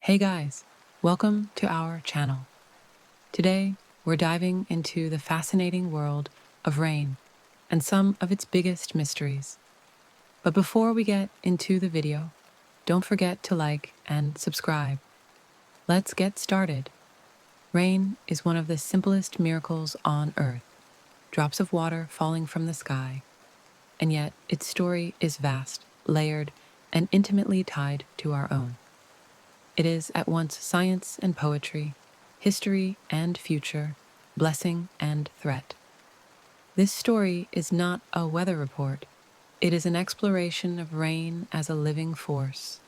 Hey guys, welcome to our channel. Today, we're diving into the fascinating world of rain and some of its biggest mysteries. But before we get into the video, don't forget to like and subscribe. Let's get started. Rain is one of the simplest miracles on Earth, drops of water falling from the sky, and yet its story is vast, layered, and intimately tied to our own. It is at once science and poetry, history and future, blessing and threat. This story is not a weather report. It is an exploration of rain as a living force,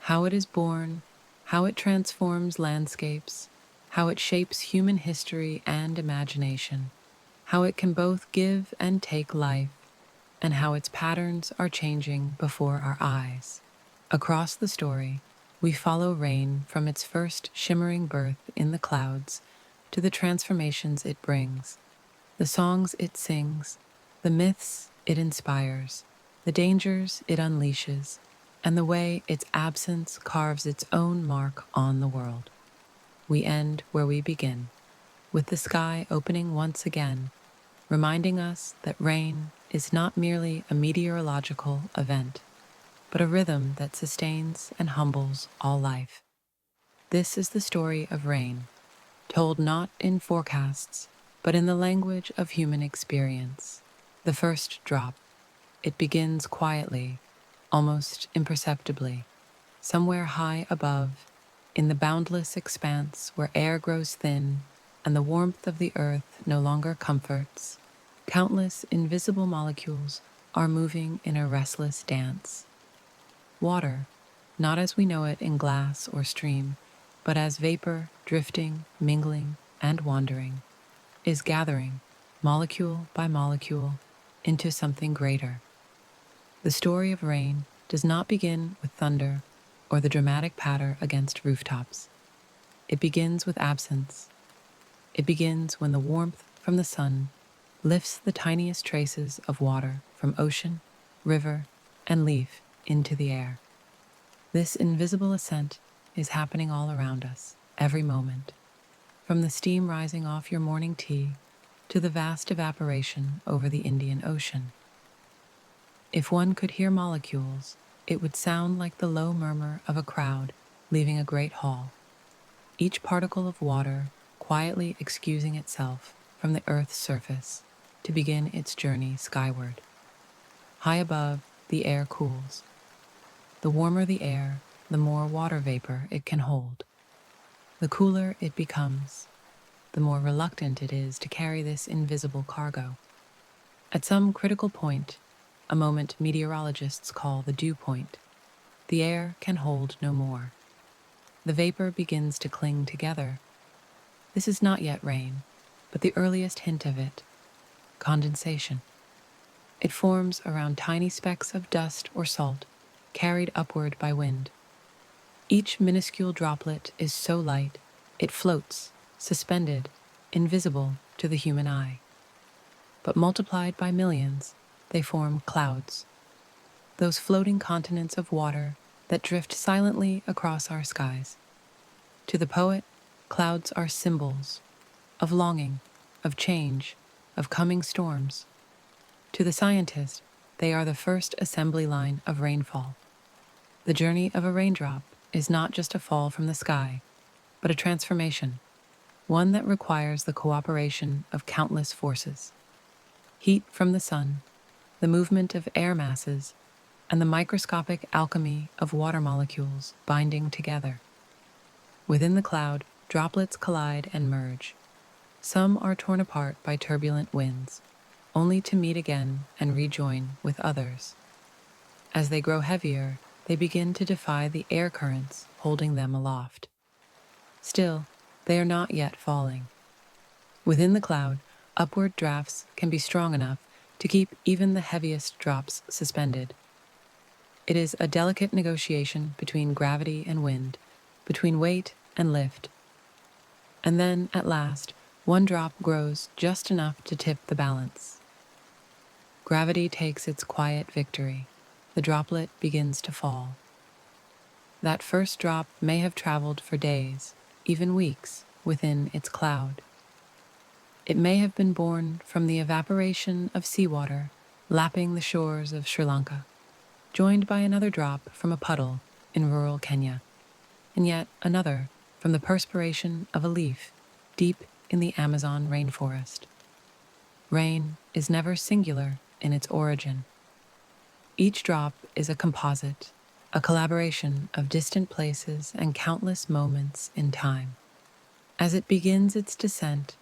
how it is born, how it transforms landscapes, how it shapes human history and imagination, how it can both give and take life, and how its patterns are changing before our eyes. Across the story, we follow rain from its first shimmering birth in the clouds to the transformations it brings, the songs it sings, the myths it inspires, the dangers it unleashes, and the way its absence carves its own mark on the world. We end where we begin, with the sky opening once again, reminding us that rain is not merely a meteorological event, but a rhythm that sustains and humbles all life. This is the story of rain, told not in forecasts, but in the language of human experience. The first drop. It begins quietly, almost imperceptibly, somewhere high above, in the boundless expanse where air grows thin and the warmth of the earth no longer comforts. Countless invisible molecules are moving in a restless dance. Water, not as we know it in glass or stream, but as vapor drifting, mingling, and wandering, is gathering, molecule by molecule, into something greater. The story of rain does not begin with thunder or the dramatic patter against rooftops. It begins with absence. It begins when the warmth from the sun lifts the tiniest traces of water from ocean, river, and leaf into the air. This invisible ascent is happening all around us, every moment, from the steam rising off your morning tea to the vast evaporation over the Indian Ocean. If one could hear molecules, it would sound like the low murmur of a crowd leaving a great hall, each particle of water quietly excusing itself from the Earth's surface to begin its journey skyward. High above, the air cools. The warmer the air, the more water vapor it can hold. The cooler it becomes, the more reluctant it is to carry this invisible cargo. At some critical point, a moment meteorologists call the dew point, the air can hold no more. The vapor begins to cling together. This is not yet rain, but the earliest hint of it, condensation. It forms around tiny specks of dust or salt, carried upward by wind. Each minuscule droplet is so light, it floats, suspended, invisible to the human eye. But multiplied by millions, they form clouds, those floating continents of water that drift silently across our skies. To the poet, clouds are symbols of longing, of change, of coming storms. To the scientist, they are the first assembly line of rainfall. The journey of a raindrop is not just a fall from the sky, but a transformation, one that requires the cooperation of countless forces. Heat from the sun, the movement of air masses, and the microscopic alchemy of water molecules binding together. Within the cloud, droplets collide and merge. Some are torn apart by turbulent winds, only to meet again and rejoin with others. As they grow heavier, they begin to defy the air currents holding them aloft. Still, they are not yet falling. Within the cloud, upward drafts can be strong enough to keep even the heaviest drops suspended. It is a delicate negotiation between gravity and wind, between weight and lift. And then, at last, one drop grows just enough to tip the balance. Gravity takes its quiet victory. The droplet begins to fall. That first drop may have traveled for days, even weeks, within its cloud. It may have been born from the evaporation of seawater lapping the shores of Sri Lanka, joined by another drop from a puddle in rural Kenya, and yet another from the perspiration of a leaf deep in the Amazon rainforest. Rain is never singular in its origin. Each drop is a composite, a collaboration of distant places and countless moments in time. As it begins its descent,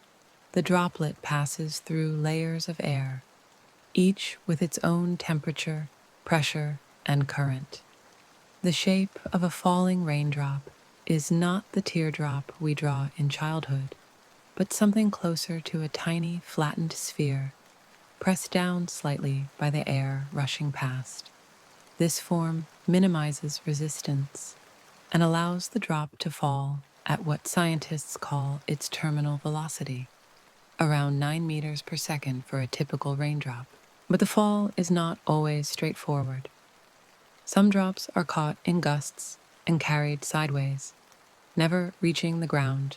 the droplet passes through layers of air, each with its own temperature, pressure, and current. The shape of a falling raindrop is not the teardrop we draw in childhood, but something closer to a tiny, flattened sphere, pressed down slightly by the air rushing past. This form minimizes resistance and allows the drop to fall at what scientists call its terminal velocity, around 9 meters per second for a typical raindrop. But the fall is not always straightforward. Some drops are caught in gusts and carried sideways, never reaching the ground.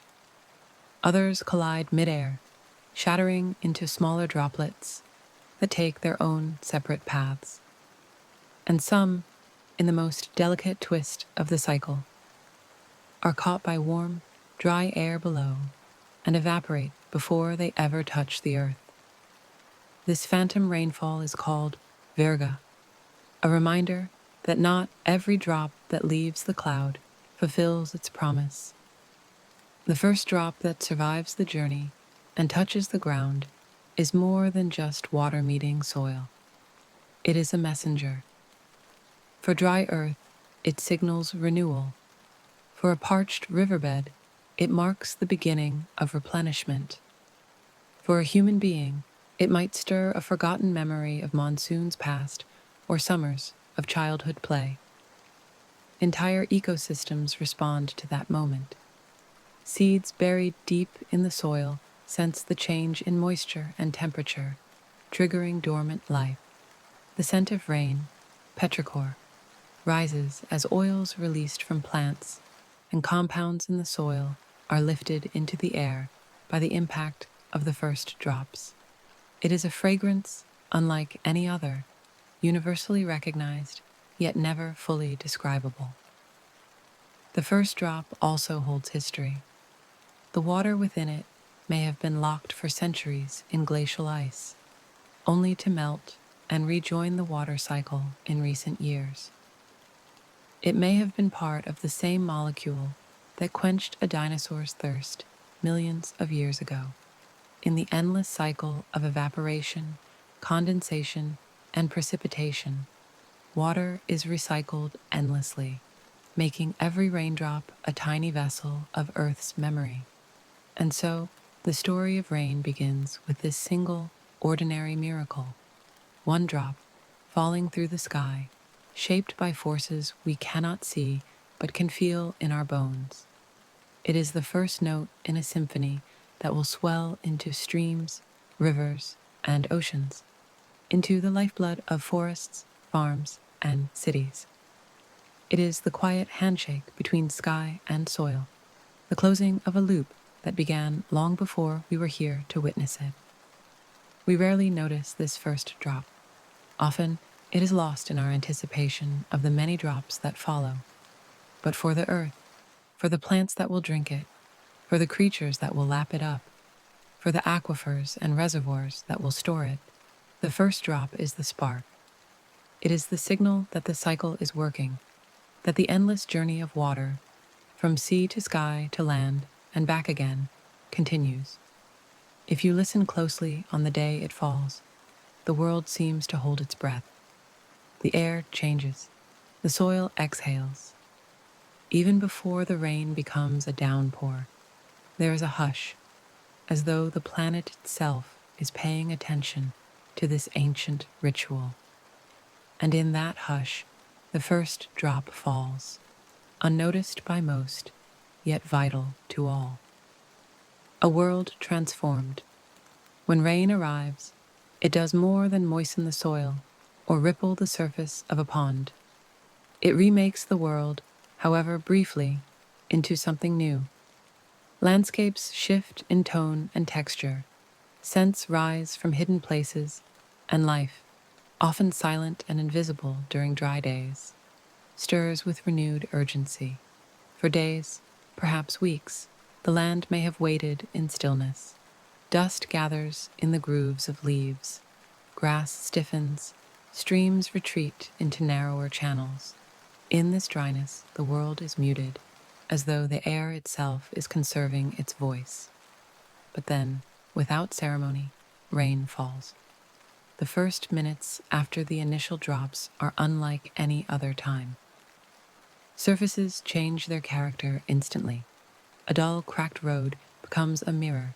Others collide midair, shattering into smaller droplets that take their own separate paths. And some, in the most delicate twist of the cycle, are caught by warm, dry air below and evaporate before they ever touch the earth. This phantom rainfall is called virga, a reminder that not every drop that leaves the cloud fulfills its promise. The first drop that survives the journey and touches the ground is more than just water meeting soil. It is a messenger. For dry earth, it signals renewal. For a parched riverbed, it marks the beginning of replenishment. For a human being, it might stir a forgotten memory of monsoons past or summers of childhood play. Entire ecosystems respond to that moment. Seeds buried deep in the soil sense the change in moisture and temperature, triggering dormant life. The scent of rain, petrichor, rises as oils released from plants and compounds in the soil are lifted into the air by the impact of the first drops. It is a fragrance unlike any other, universally recognized, yet never fully describable. The first drop also holds history. The water within it may have been locked for centuries in glacial ice, only to melt and rejoin the water cycle in recent years. It may have been part of the same molecule that quenched a dinosaur's thirst millions of years ago. In the endless cycle of evaporation, condensation, and precipitation, water is recycled endlessly, making every raindrop a tiny vessel of Earth's memory. And so, the story of rain begins with this single, ordinary miracle. One drop, falling through the sky, shaped by forces we cannot see but can feel in our bones. It is the first note in a symphony that will swell into streams, rivers, and oceans, into the lifeblood of forests, farms, and cities. It is the quiet handshake between sky and soil, the closing of a loop that began long before we were here to witness it. We rarely notice this first drop. Often, it is lost in our anticipation of the many drops that follow. But for the earth, for the plants that will drink it, for the creatures that will lap it up, for the aquifers and reservoirs that will store it, the first drop is the spark. It is the signal that the cycle is working, that the endless journey of water, from sea to sky to land and back again, continues. If you listen closely on the day it falls, the world seems to hold its breath. The air changes, the soil exhales. Even before the rain becomes a downpour, there is a hush, as though the planet itself is paying attention to this ancient ritual. And in that hush, the first drop falls, unnoticed by most, yet vital to all. A world transformed. When rain arrives, it does more than moisten the soil or ripple the surface of a pond. It remakes the world however briefly, into something new. Landscapes shift in tone and texture, scents rise from hidden places, and life, often silent and invisible during dry days, stirs with renewed urgency. For days, perhaps weeks, the land may have waited in stillness. Dust gathers in the grooves of leaves, grass stiffens, streams retreat into narrower channels. In this dryness, the world is muted, as though the air itself is conserving its voice. But then, without ceremony, rain falls. The first minutes after the initial drops are unlike any other time. Surfaces change their character instantly. A dull, cracked road becomes a mirror,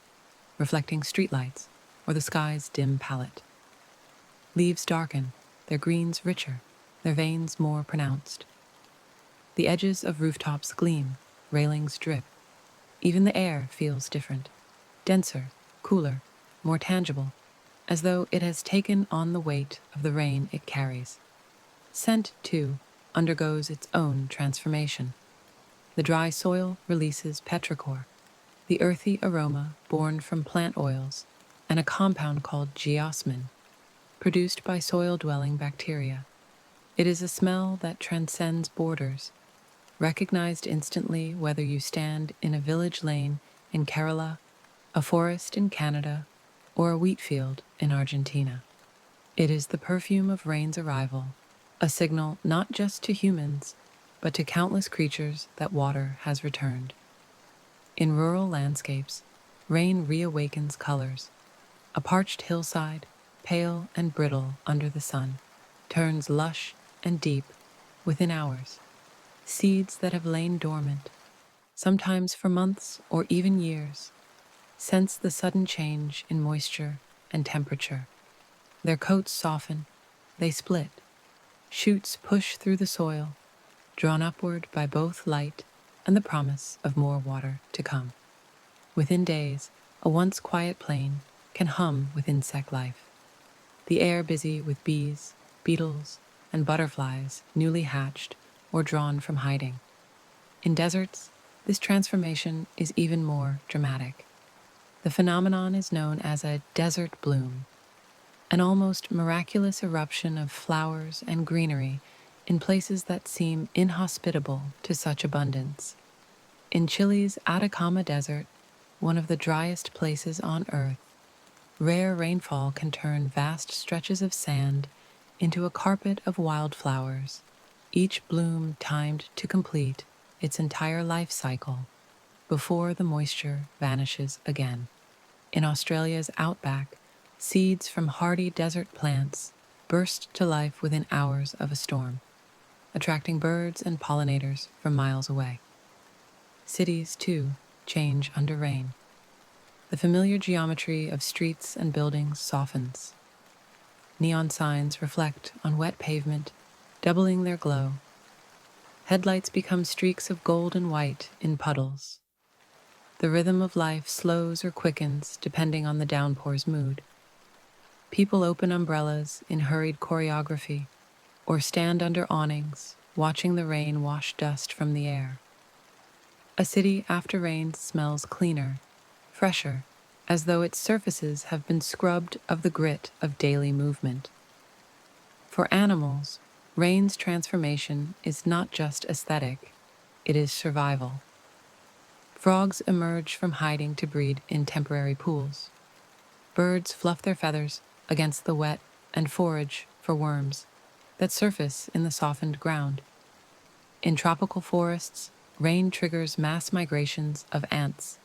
reflecting streetlights or the sky's dim palette. Leaves darken, their greens richer, their veins more pronounced. The edges of rooftops gleam, railings drip. Even the air feels different, denser, cooler, more tangible, as though it has taken on the weight of the rain it carries. Scent, too, undergoes its own transformation. The dry soil releases petrichor, the earthy aroma born from plant oils, and a compound called geosmin, produced by soil-dwelling bacteria. It is a smell that transcends borders, recognized instantly whether you stand in a village lane in Kerala, a forest in Canada, or a wheat field in Argentina. It is the perfume of rain's arrival, a signal not just to humans, but to countless creatures that water has returned. In rural landscapes, rain reawakens colors. A parched hillside, pale and brittle under the sun, turns lush and deep within hours. Seeds that have lain dormant, sometimes for months or even years, sense the sudden change in moisture and temperature. Their coats soften, they split. Shoots push through the soil, drawn upward by both light and the promise of more water to come. Within days, a once quiet plain can hum with insect life. The air busy with bees, beetles, and butterflies newly hatched or drawn from hiding. In deserts, this transformation is even more dramatic. The phenomenon is known as a desert bloom, an almost miraculous eruption of flowers and greenery in places that seem inhospitable to such abundance. In Chile's Atacama Desert, one of the driest places on Earth, rare rainfall can turn vast stretches of sand into a carpet of wildflowers, each bloom timed to complete its entire life cycle before the moisture vanishes again. In Australia's outback, seeds from hardy desert plants burst to life within hours of a storm, attracting birds and pollinators from miles away. Cities, too, change under rain. The familiar geometry of streets and buildings softens. Neon signs reflect on wet pavement, doubling their glow. Headlights become streaks of gold and white in puddles. The rhythm of life slows or quickens depending on the downpour's mood. People open umbrellas in hurried choreography or stand under awnings, watching the rain wash dust from the air. A city after rain smells cleaner, fresher, as though its surfaces have been scrubbed of the grit of daily movement. For animals, rain's transformation is not just aesthetic, it is survival. Frogs emerge from hiding to breed in temporary pools. Birds fluff their feathers against the wet and forage for worms that surface in the softened ground. In tropical forests, rain triggers mass migrations of ants,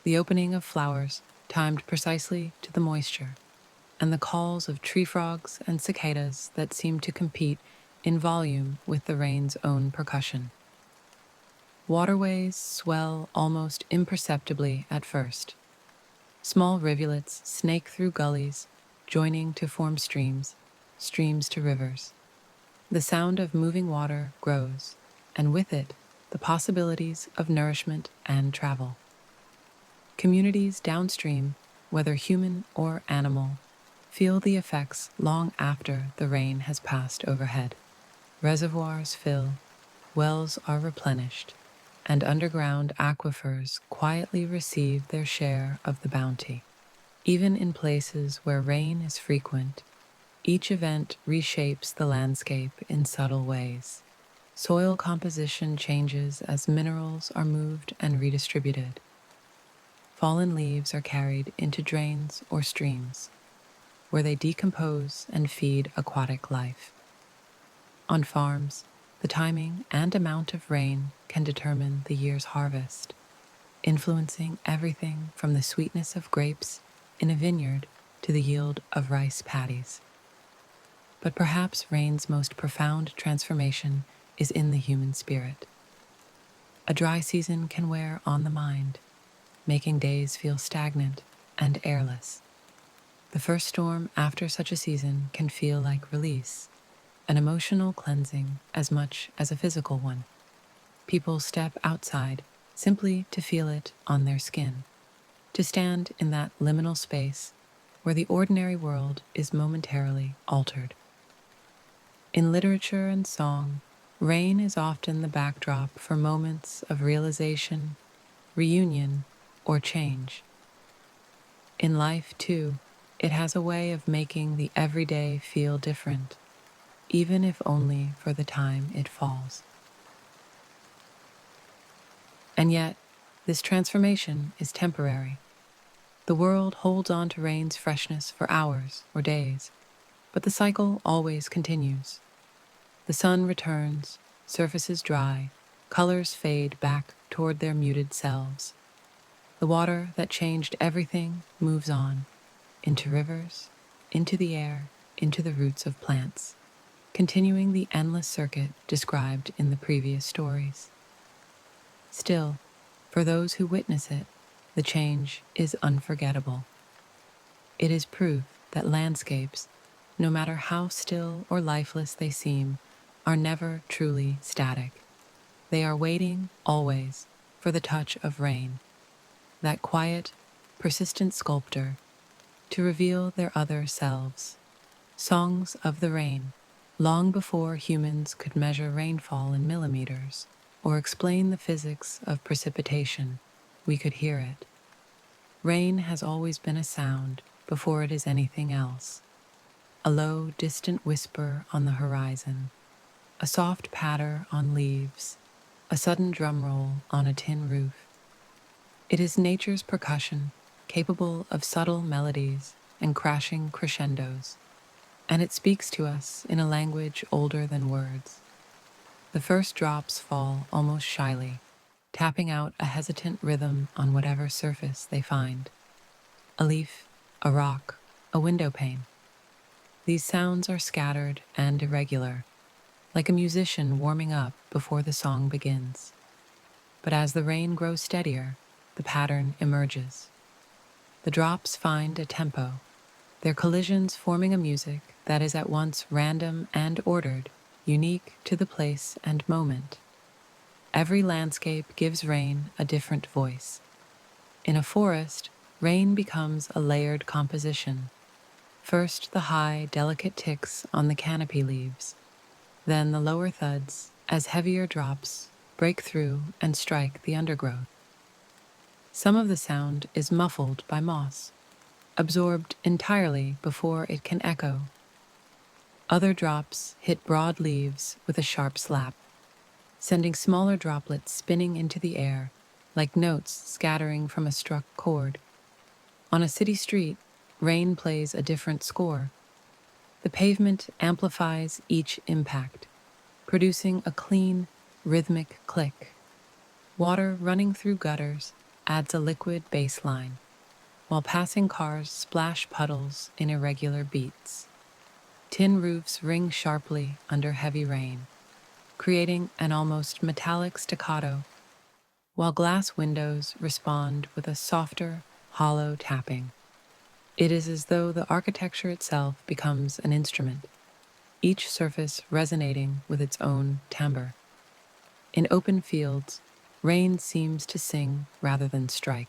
the opening of flowers timed precisely to the moisture, and the calls of tree frogs and cicadas that seem to compete in volume with the rain's own percussion. Waterways swell almost imperceptibly at first. Small rivulets snake through gullies, joining to form streams, streams to rivers. The sound of moving water grows, and with it, the possibilities of nourishment and travel. Communities downstream, whether human or animal, feel the effects long after the rain has passed overhead. Reservoirs fill, wells are replenished, and underground aquifers quietly receive their share of the bounty. Even in places where rain is frequent, each event reshapes the landscape in subtle ways. Soil composition changes as minerals are moved and redistributed. Fallen leaves are carried into drains or streams, where they decompose and feed aquatic life. On farms, the timing and amount of rain can determine the year's harvest, influencing everything from the sweetness of grapes in a vineyard to the yield of rice paddies. But perhaps rain's most profound transformation is in the human spirit. A dry season can wear on the mind, making days feel stagnant and airless. The first storm after such a season can feel like release, an emotional cleansing as much as a physical one. People step outside simply to feel it on their skin, to stand in that liminal space where the ordinary world is momentarily altered. In literature and song, rain is often the backdrop for moments of realization, reunion, or change. In life, too, it has a way of making the everyday feel different, even if only for the time it falls. And yet, this transformation is temporary. The world holds on to rain's freshness for hours or days, but the cycle always continues. The sun returns, surfaces dry, colors fade back toward their muted selves. The water that changed everything moves on, into rivers, into the air, into the roots of plants, continuing the endless circuit described in the previous stories. Still, for those who witness it, the change is unforgettable. It is proof that landscapes, no matter how still or lifeless they seem, are never truly static. They are waiting, always, for the touch of rain, that quiet, persistent sculptor, to reveal their other selves. Songs of the rain, long before humans could measure rainfall in millimeters or explain the physics of precipitation, we could hear it. Rain has always been a sound before it is anything else. A low, distant whisper on the horizon, a soft patter on leaves, a sudden drum roll on a tin roof. It is nature's percussion, capable of subtle melodies and crashing crescendos, and it speaks to us in a language older than words. The first drops fall almost shyly, tapping out a hesitant rhythm on whatever surface they find. A leaf, a rock, a window pane. These sounds are scattered and irregular, like a musician warming up before the song begins. But as the rain grows steadier, the pattern emerges. The drops find a tempo, their collisions forming a music that is at once random and ordered, unique to the place and moment. Every landscape gives rain a different voice. In a forest, rain becomes a layered composition. First the high, delicate ticks on the canopy leaves, then the lower thuds as heavier drops break through and strike the undergrowth. Some of the sound is muffled by moss, absorbed entirely before it can echo. Other drops hit broad leaves with a sharp slap, sending smaller droplets spinning into the air like notes scattering from a struck chord. On a city street, rain plays a different score. The pavement amplifies each impact, producing a clean, rhythmic click. Water running through gutters adds a liquid bass line, while passing cars splash puddles in irregular beats. Tin roofs ring sharply under heavy rain, creating an almost metallic staccato, while glass windows respond with a softer, hollow tapping. It is as though the architecture itself becomes an instrument, each surface resonating with its own timbre. In open fields, rain seems to sing rather than strike.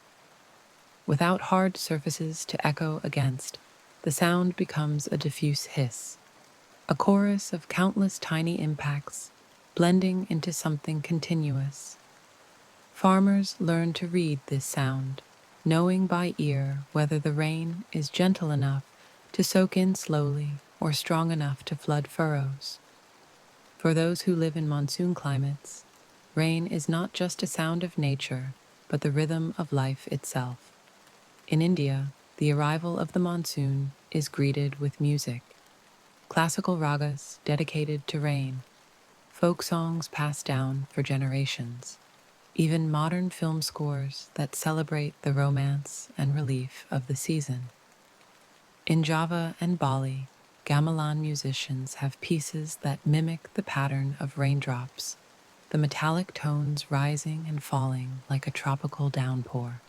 Without hard surfaces to echo against, the sound becomes a diffuse hiss, a chorus of countless tiny impacts blending into something continuous. Farmers learn to read this sound, knowing by ear whether the rain is gentle enough to soak in slowly or strong enough to flood furrows. For those who live in monsoon climates, rain is not just a sound of nature, but the rhythm of life itself. In India, the arrival of the monsoon is greeted with music, classical ragas dedicated to rain, folk songs passed down for generations, even modern film scores that celebrate the romance and relief of the season. In Java and Bali, gamelan musicians have pieces that mimic the pattern of raindrops, the metallic tones rising and falling like a tropical downpour.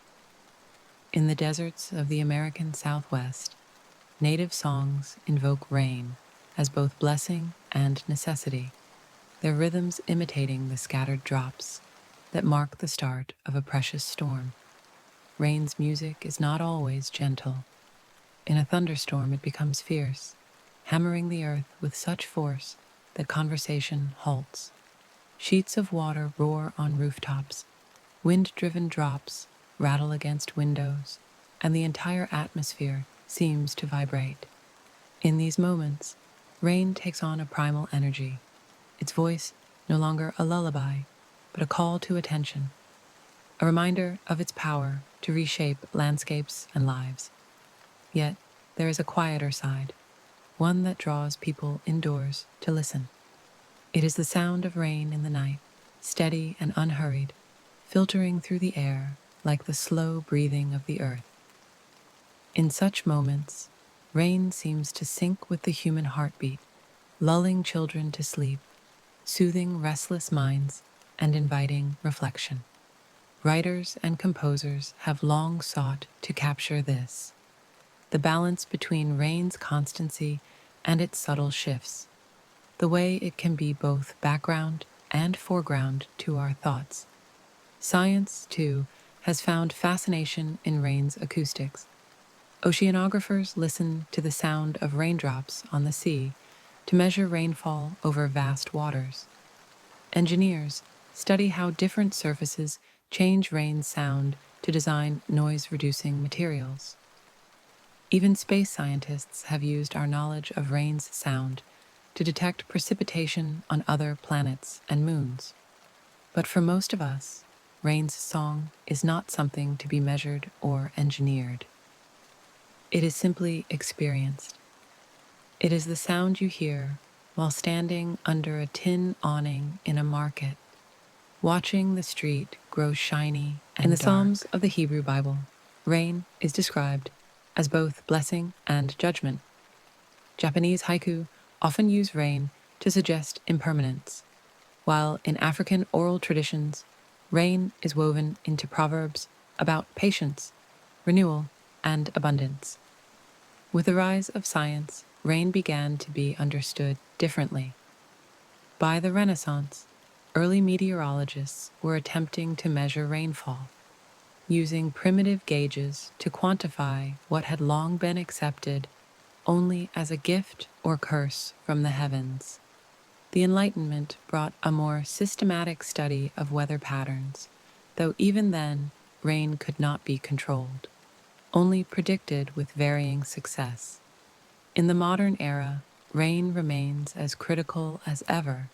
In the deserts of the American Southwest, native songs invoke rain as both blessing and necessity, their rhythms imitating the scattered drops that mark the start of a precious storm. Rain's music is not always gentle. In a thunderstorm, it becomes fierce, hammering the earth with such force that conversation halts. Sheets of water roar on rooftops, wind-driven drops rattle against windows, and the entire atmosphere seems to vibrate. In these moments, rain takes on a primal energy, its voice no longer a lullaby, but a call to attention, a reminder of its power to reshape landscapes and lives. Yet, there is a quieter side, one that draws people indoors to listen. It is the sound of rain in the night, steady and unhurried, filtering through the air like the slow breathing of the earth. In such moments, rain seems to sync with the human heartbeat, lulling children to sleep, soothing restless minds, and inviting reflection. Writers and composers have long sought to capture this, the balance between rain's constancy and its subtle shifts, the way it can be both background and foreground to our thoughts. Science, too, has found fascination in rain's acoustics. Oceanographers listen to the sound of raindrops on the sea to measure rainfall over vast waters. Engineers study how different surfaces change rain's sound to design noise-reducing materials. Even space scientists have used our knowledge of rain's sound to detect precipitation on other planets and moons. But for most of us, rain's song is not something to be measured or engineered. It is simply experienced. It is the sound you hear while standing under a tin awning in a market, watching the street grow shiny and in the dark. Psalms of the Hebrew Bible, rain is described as both blessing and judgment. Japanese haiku often use rain to suggest impermanence, while in African oral traditions, rain is woven into proverbs about patience, renewal, and abundance. With the rise of science, rain began to be understood differently. By the Renaissance, early meteorologists were attempting to measure rainfall, using primitive gauges to quantify what had long been accepted only as a gift or curse from the heavens. The Enlightenment brought a more systematic study of weather patterns, though even then, rain could not be controlled, only predicted with varying success. In the modern era, rain remains as critical as ever.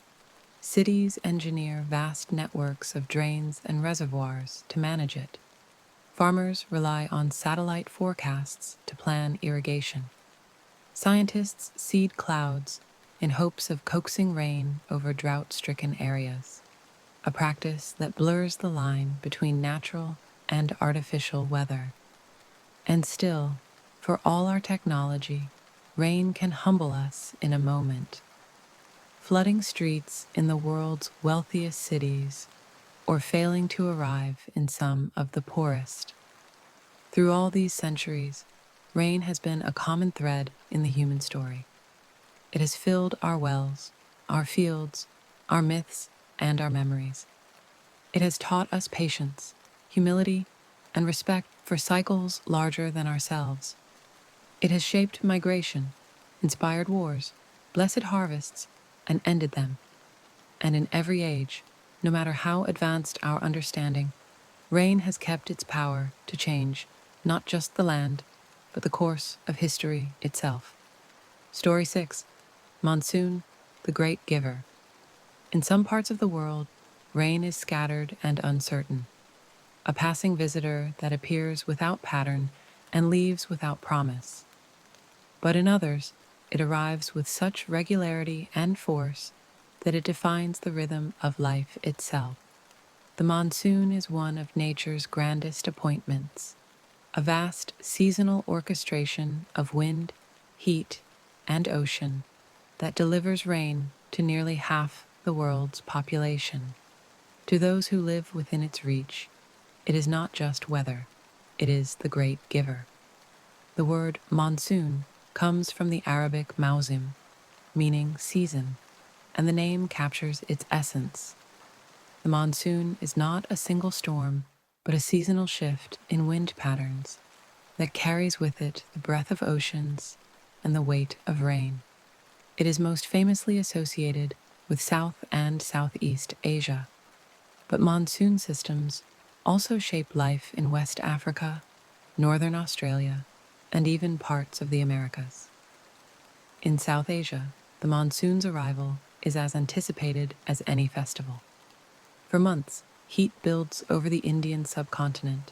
Cities engineer vast networks of drains and reservoirs to manage it. Farmers rely on satellite forecasts to plan irrigation. Scientists seed clouds in hopes of coaxing rain over drought-stricken areas, a practice that blurs the line between natural and artificial weather. And still, for all our technology, rain can humble us in a moment, flooding streets in the world's wealthiest cities or failing to arrive in some of the poorest. Through all these centuries, rain has been a common thread in the human story. It has filled our wells, our fields, our myths, and our memories. It has taught us patience, humility, and respect for cycles larger than ourselves. It has shaped migration, inspired wars, blessed harvests, and ended them. and in every age, no matter how advanced our understanding, rain has kept its power to change not just the land, but the course of history itself. Story 6: Monsoon, the Great Giver. In some parts of the world, rain is scattered and uncertain, a passing visitor that appears without pattern and leaves without promise. But in others, it arrives with such regularity and force that it defines the rhythm of life itself. The monsoon is one of nature's grandest appointments, a vast seasonal orchestration of wind, heat, and ocean that delivers rain to nearly half the world's population. To those who live within its reach, it is not just weather, it is the great giver. The word monsoon comes from the Arabic mausim, meaning season, and the name captures its essence. The monsoon is not a single storm, but a seasonal shift in wind patterns that carries with it the breath of oceans and the weight of rain. It is most famously associated with South and Southeast Asia, but monsoon systems also shape life in West Africa, Northern Australia, and even parts of the Americas. In South Asia, the monsoon's arrival is as anticipated as any festival. For months, heat builds over the Indian subcontinent,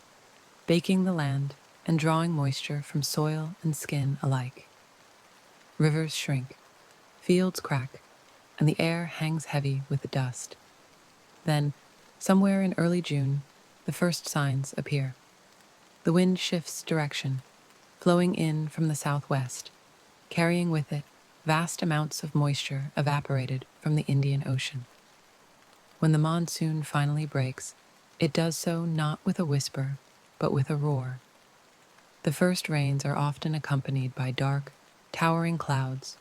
baking the land and drawing moisture from soil and skin alike. Rivers shrink, fields crack, and the air hangs heavy with dust. Then, somewhere in early June, the first signs appear. The wind shifts direction, flowing in from the southwest, carrying with it vast amounts of moisture evaporated from the Indian Ocean. When the monsoon finally breaks, it does so not with a whisper, but with a roar. The first rains are often accompanied by dark, towering clouds,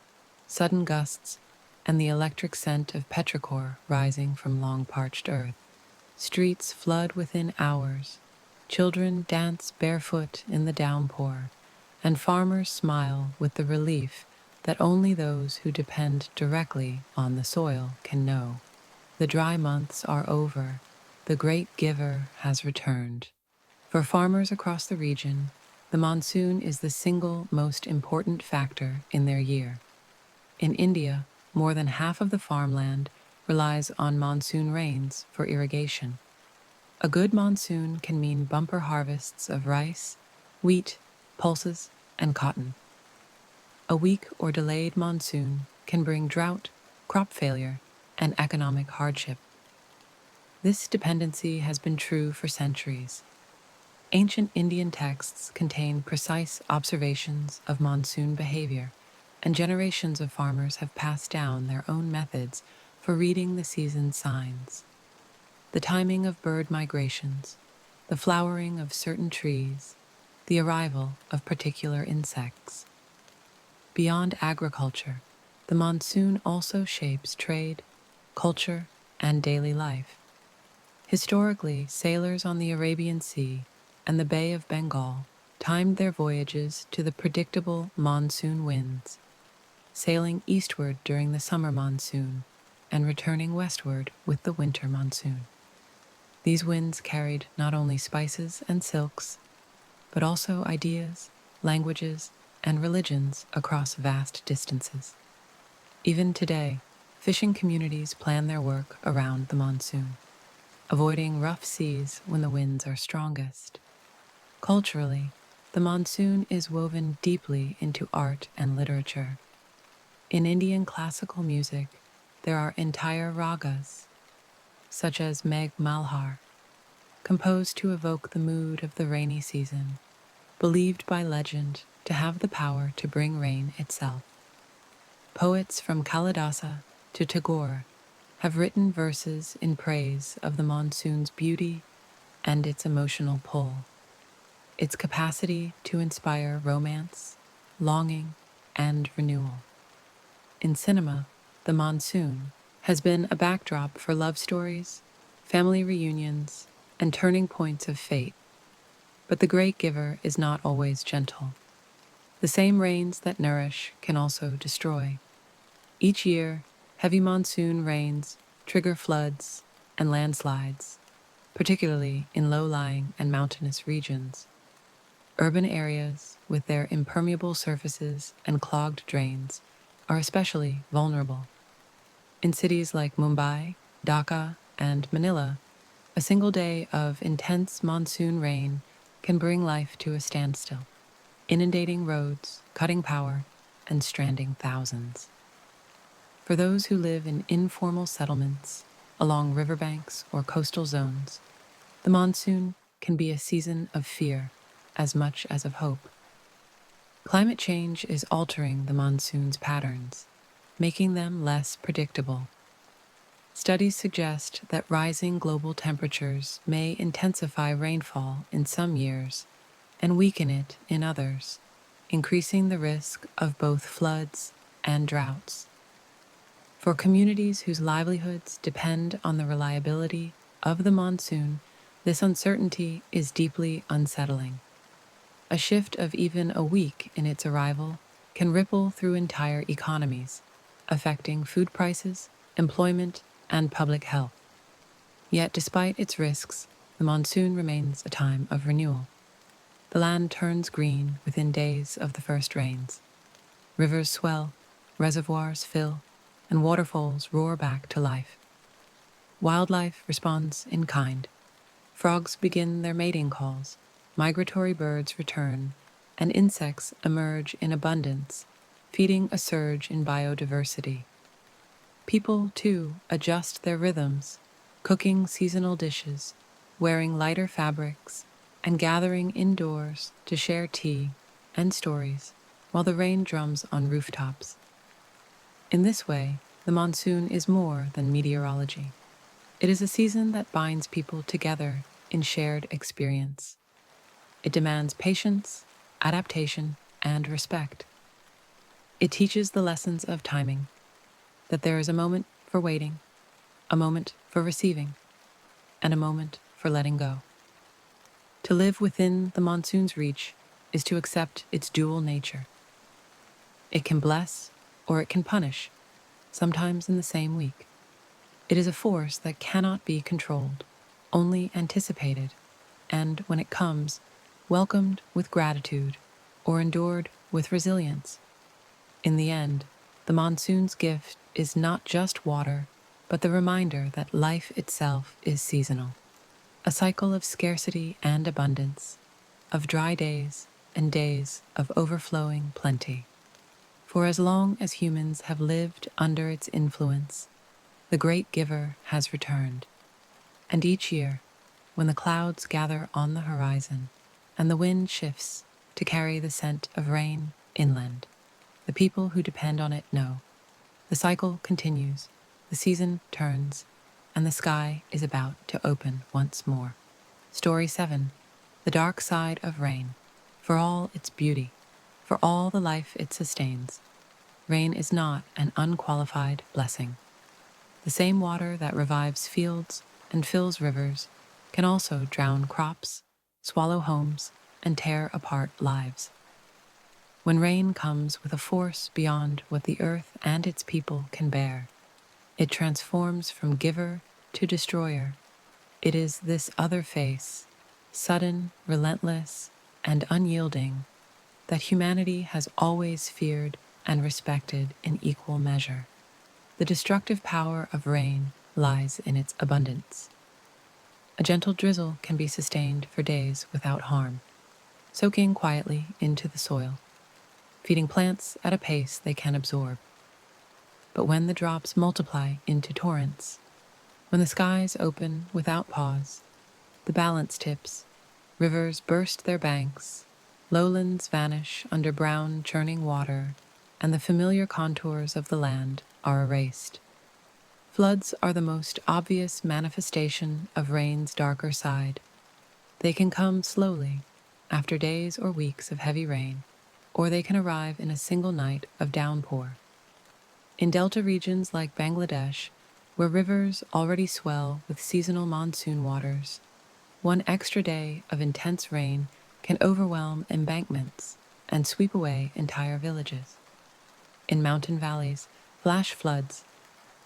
sudden gusts, and the electric scent of petrichor rising from long parched earth. Streets flood within hours, children dance barefoot in the downpour, and farmers smile with the relief that only those who depend directly on the soil can know. The dry months are over. The great giver has returned. For farmers across the region, the monsoon is the single most important factor in their year. In India, more than half of the farmland relies on monsoon rains for irrigation. A good monsoon can mean bumper harvests of rice, wheat, pulses, and cotton. A weak or delayed monsoon can bring drought, crop failure, and economic hardship. This dependency has been true for centuries. Ancient Indian texts contain precise observations of monsoon behavior, and generations of farmers have passed down their own methods for reading the season's signs. The timing of bird migrations, the flowering of certain trees, the arrival of particular insects. Beyond agriculture, the monsoon also shapes trade, culture, and daily life. Historically, sailors on the Arabian Sea and the Bay of Bengal timed their voyages to the predictable monsoon winds, sailing eastward during the summer monsoon and returning westward with the winter monsoon. These winds carried not only spices and silks, but also ideas, languages, and religions across vast distances. Even today, fishing communities plan their work around the monsoon, avoiding rough seas when the winds are strongest. Culturally, the monsoon is woven deeply into art and literature. In Indian classical music, there are entire ragas, such as Megh Malhar, composed to evoke the mood of the rainy season, believed by legend to have the power to bring rain itself. Poets from Kalidasa to Tagore have written verses in praise of the monsoon's beauty and its emotional pull, its capacity to inspire romance, longing, and renewal. In cinema, the monsoon has been a backdrop for love stories, family reunions, and turning points of fate. But the great giver is not always gentle. The same rains that nourish can also destroy. Each year, heavy monsoon rains trigger floods and landslides, particularly in low-lying and mountainous regions. Urban areas, with their impermeable surfaces and clogged drains, are especially vulnerable. In cities like Mumbai, Dhaka, and Manila, a single day of intense monsoon rain can bring life to a standstill, inundating roads, cutting power, and stranding thousands. For those who live in informal settlements, along riverbanks or coastal zones, the monsoon can be a season of fear as much as of hope. Climate change is altering the monsoon's patterns, making them less predictable. Studies suggest that rising global temperatures may intensify rainfall in some years and weaken it in others, increasing the risk of both floods and droughts. For communities whose livelihoods depend on the reliability of the monsoon, this uncertainty is deeply unsettling. A shift of even a week in its arrival can ripple through entire economies, affecting food prices, employment, and public health. Yet, despite its risks, the monsoon remains a time of renewal. The land turns green within days of the first rains. Rivers swell, reservoirs fill, and waterfalls roar back to life. Wildlife responds in kind. Frogs begin their mating calls, migratory birds return, and insects emerge in abundance, feeding a surge in biodiversity. People, too, adjust their rhythms, cooking seasonal dishes, wearing lighter fabrics, and gathering indoors to share tea and stories while the rain drums on rooftops. In this way, the monsoon is more than meteorology. It is a season that binds people together in shared experience. It demands patience, adaptation, and respect. It teaches the lessons of timing, that there is a moment for waiting, a moment for receiving, and a moment for letting go. To live within the monsoon's reach is to accept its dual nature. It can bless or it can punish, sometimes in the same week. It is a force that cannot be controlled, only anticipated, and when it comes, welcomed with gratitude or endured with resilience. In the end, the monsoon's gift is not just water, but the reminder that life itself is seasonal, a cycle of scarcity and abundance, of dry days and days of overflowing plenty. For as long as humans have lived under its influence, the great giver has returned. And each year, when the clouds gather on the horizon and the wind shifts to carry the scent of rain inland, the people who depend on it know the cycle continues, the season turns, and the sky is about to open once more. Story 7. The Dark Side of Rain. For all its beauty, for all the life it sustains, rain is not an unqualified blessing. The same water that revives fields and fills rivers can also drown crops, swallow homes, and tear apart lives. When rain comes with a force beyond what the earth and its people can bear, it transforms from giver to destroyer. It is this other face, sudden, relentless, and unyielding, that humanity has always feared and respected in equal measure. The destructive power of rain lies in its abundance. A gentle drizzle can be sustained for days without harm, soaking quietly into the soil, feeding plants at a pace they can absorb. But when the drops multiply into torrents, when the skies open without pause, the balance tips, rivers burst their banks, lowlands vanish under brown, churning water, and the familiar contours of the land are erased. Floods are the most obvious manifestation of rain's darker side. They can come slowly, after days or weeks of heavy rain, or they can arrive in a single night of downpour. In delta regions like Bangladesh, where rivers already swell with seasonal monsoon waters, one extra day of intense rain can overwhelm embankments and sweep away entire villages. In mountain valleys, flash floods,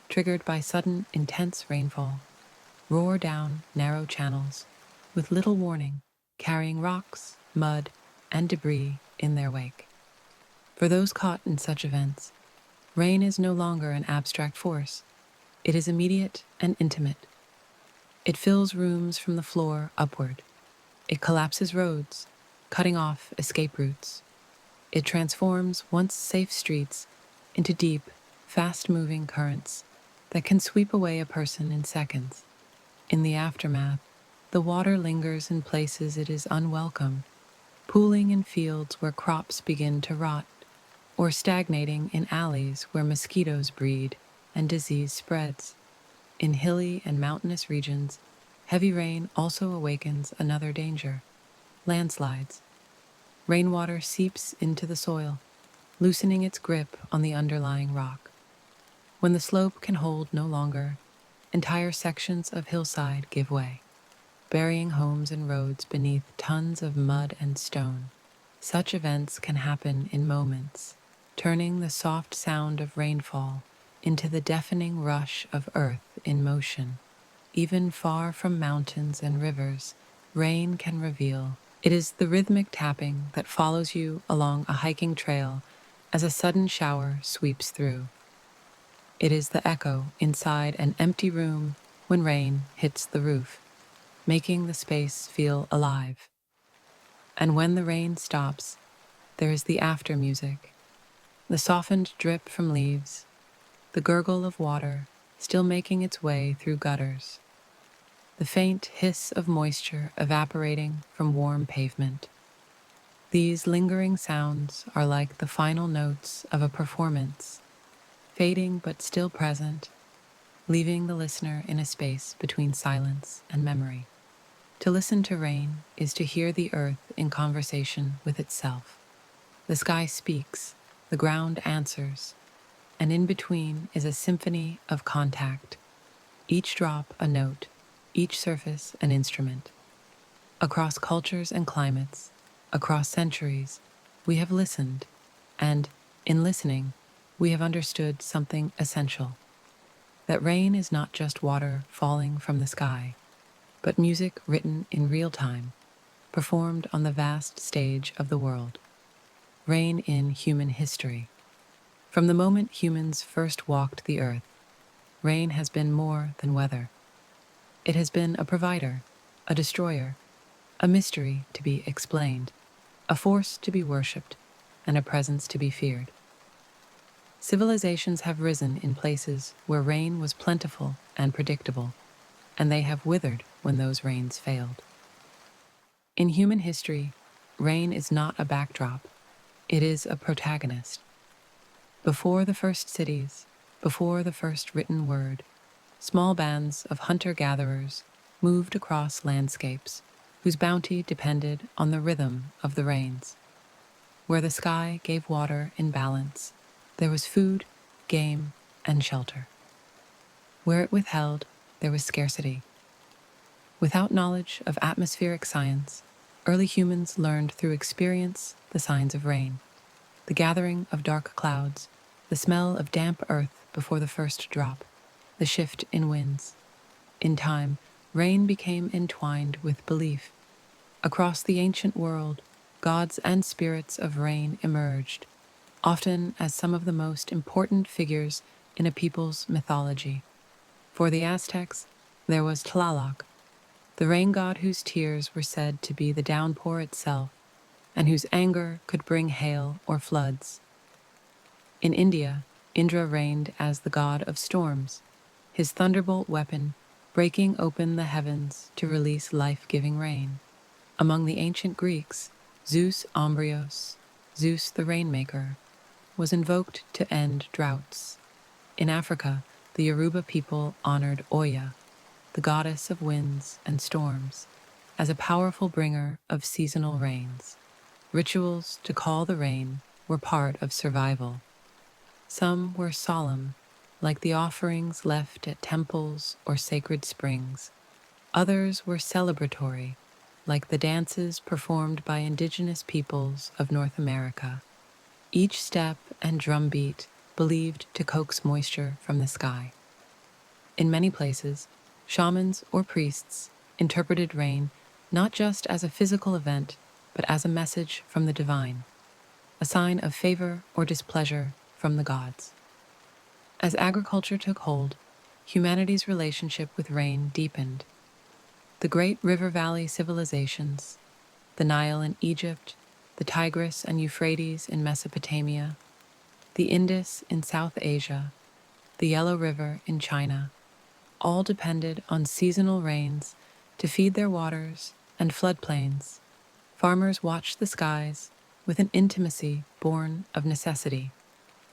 triggered by sudden, intense rainfall, roar down narrow channels with little warning, carrying rocks, mud, and debris in their wake. For those caught in such events, rain is no longer an abstract force. It is immediate and intimate. It fills rooms from the floor upward. It collapses roads, cutting off escape routes. It transforms once safe streets into deep, fast-moving currents that can sweep away a person in seconds. In the aftermath, the water lingers in places it is unwelcome, pooling in fields where crops begin to rot, or stagnating in alleys where mosquitoes breed and disease spreads. In hilly and mountainous regions, heavy rain also awakens another danger: landslides. Rainwater seeps into the soil, loosening its grip on the underlying rock. When the slope can hold no longer, entire sections of hillside give way, burying homes and roads beneath tons of mud and stone. Such events can happen in moments, turning the soft sound of rainfall into the deafening rush of earth in motion. Even far from mountains and rivers, rain can reveal. It is the rhythmic tapping that follows you along a hiking trail as a sudden shower sweeps through. It is the echo inside an empty room when rain hits the roof, making the space feel alive. And when the rain stops, there is the after music, the softened drip from leaves, the gurgle of water still making its way through gutters, the faint hiss of moisture evaporating from warm pavement. These lingering sounds are like the final notes of a performance, fading but still present, leaving the listener in a space between silence and memory. To listen to rain is to hear the earth in conversation with itself. The sky speaks, the ground answers, and in between is a symphony of contact, each drop a note, each surface an instrument. Across cultures and climates, across centuries, we have listened, and in listening, we have understood something essential: that rain is not just water falling from the sky, but music written in real time, performed on the vast stage of the world. Rain in human history. From the moment humans first walked the earth, rain has been more than weather. It has been a provider, a destroyer, a mystery to be explained, a force to be worshipped, and a presence to be feared. Civilizations have risen in places where rain was plentiful and predictable, and they have withered when those rains failed. In human history, rain is not a backdrop, it is a protagonist. Before the first cities, before the first written word, small bands of hunter-gatherers moved across landscapes whose bounty depended on the rhythm of the rains. Where the sky gave water in balance, there was food, game, and shelter. Where it withheld, there was scarcity. Without knowledge of atmospheric science, early humans learned through experience the signs of rain: the gathering of dark clouds, the smell of damp earth before the first drop, the shift in winds. In time, rain became entwined with belief. Across the ancient world, gods and spirits of rain emerged, often as some of the most important figures in a people's mythology. For the Aztecs, there was Tlaloc, the rain god whose tears were said to be the downpour itself, and whose anger could bring hail or floods. In India, Indra reigned as the god of storms, his thunderbolt weapon breaking open the heavens to release life-giving rain. Among the ancient Greeks, Zeus Ambrios, Zeus the rainmaker, was invoked to end droughts. In Africa, the Yoruba people honored Oya, the goddess of winds and storms, as a powerful bringer of seasonal rains. Rituals to call the rain were part of survival. Some were solemn, like the offerings left at temples or sacred springs. Others were celebratory, like the dances performed by indigenous peoples of North America. Each step and drumbeat believed to coax moisture from the sky. In many places, shamans or priests interpreted rain not just as a physical event, but as a message from the divine, a sign of favor or displeasure from the gods. As agriculture took hold, humanity's relationship with rain deepened. The great river valley civilizations, the Nile in Egypt, the Tigris and Euphrates in Mesopotamia, the Indus in South Asia, the Yellow River in China, all depended on seasonal rains to feed their waters and floodplains. Farmers watched the skies with an intimacy born of necessity.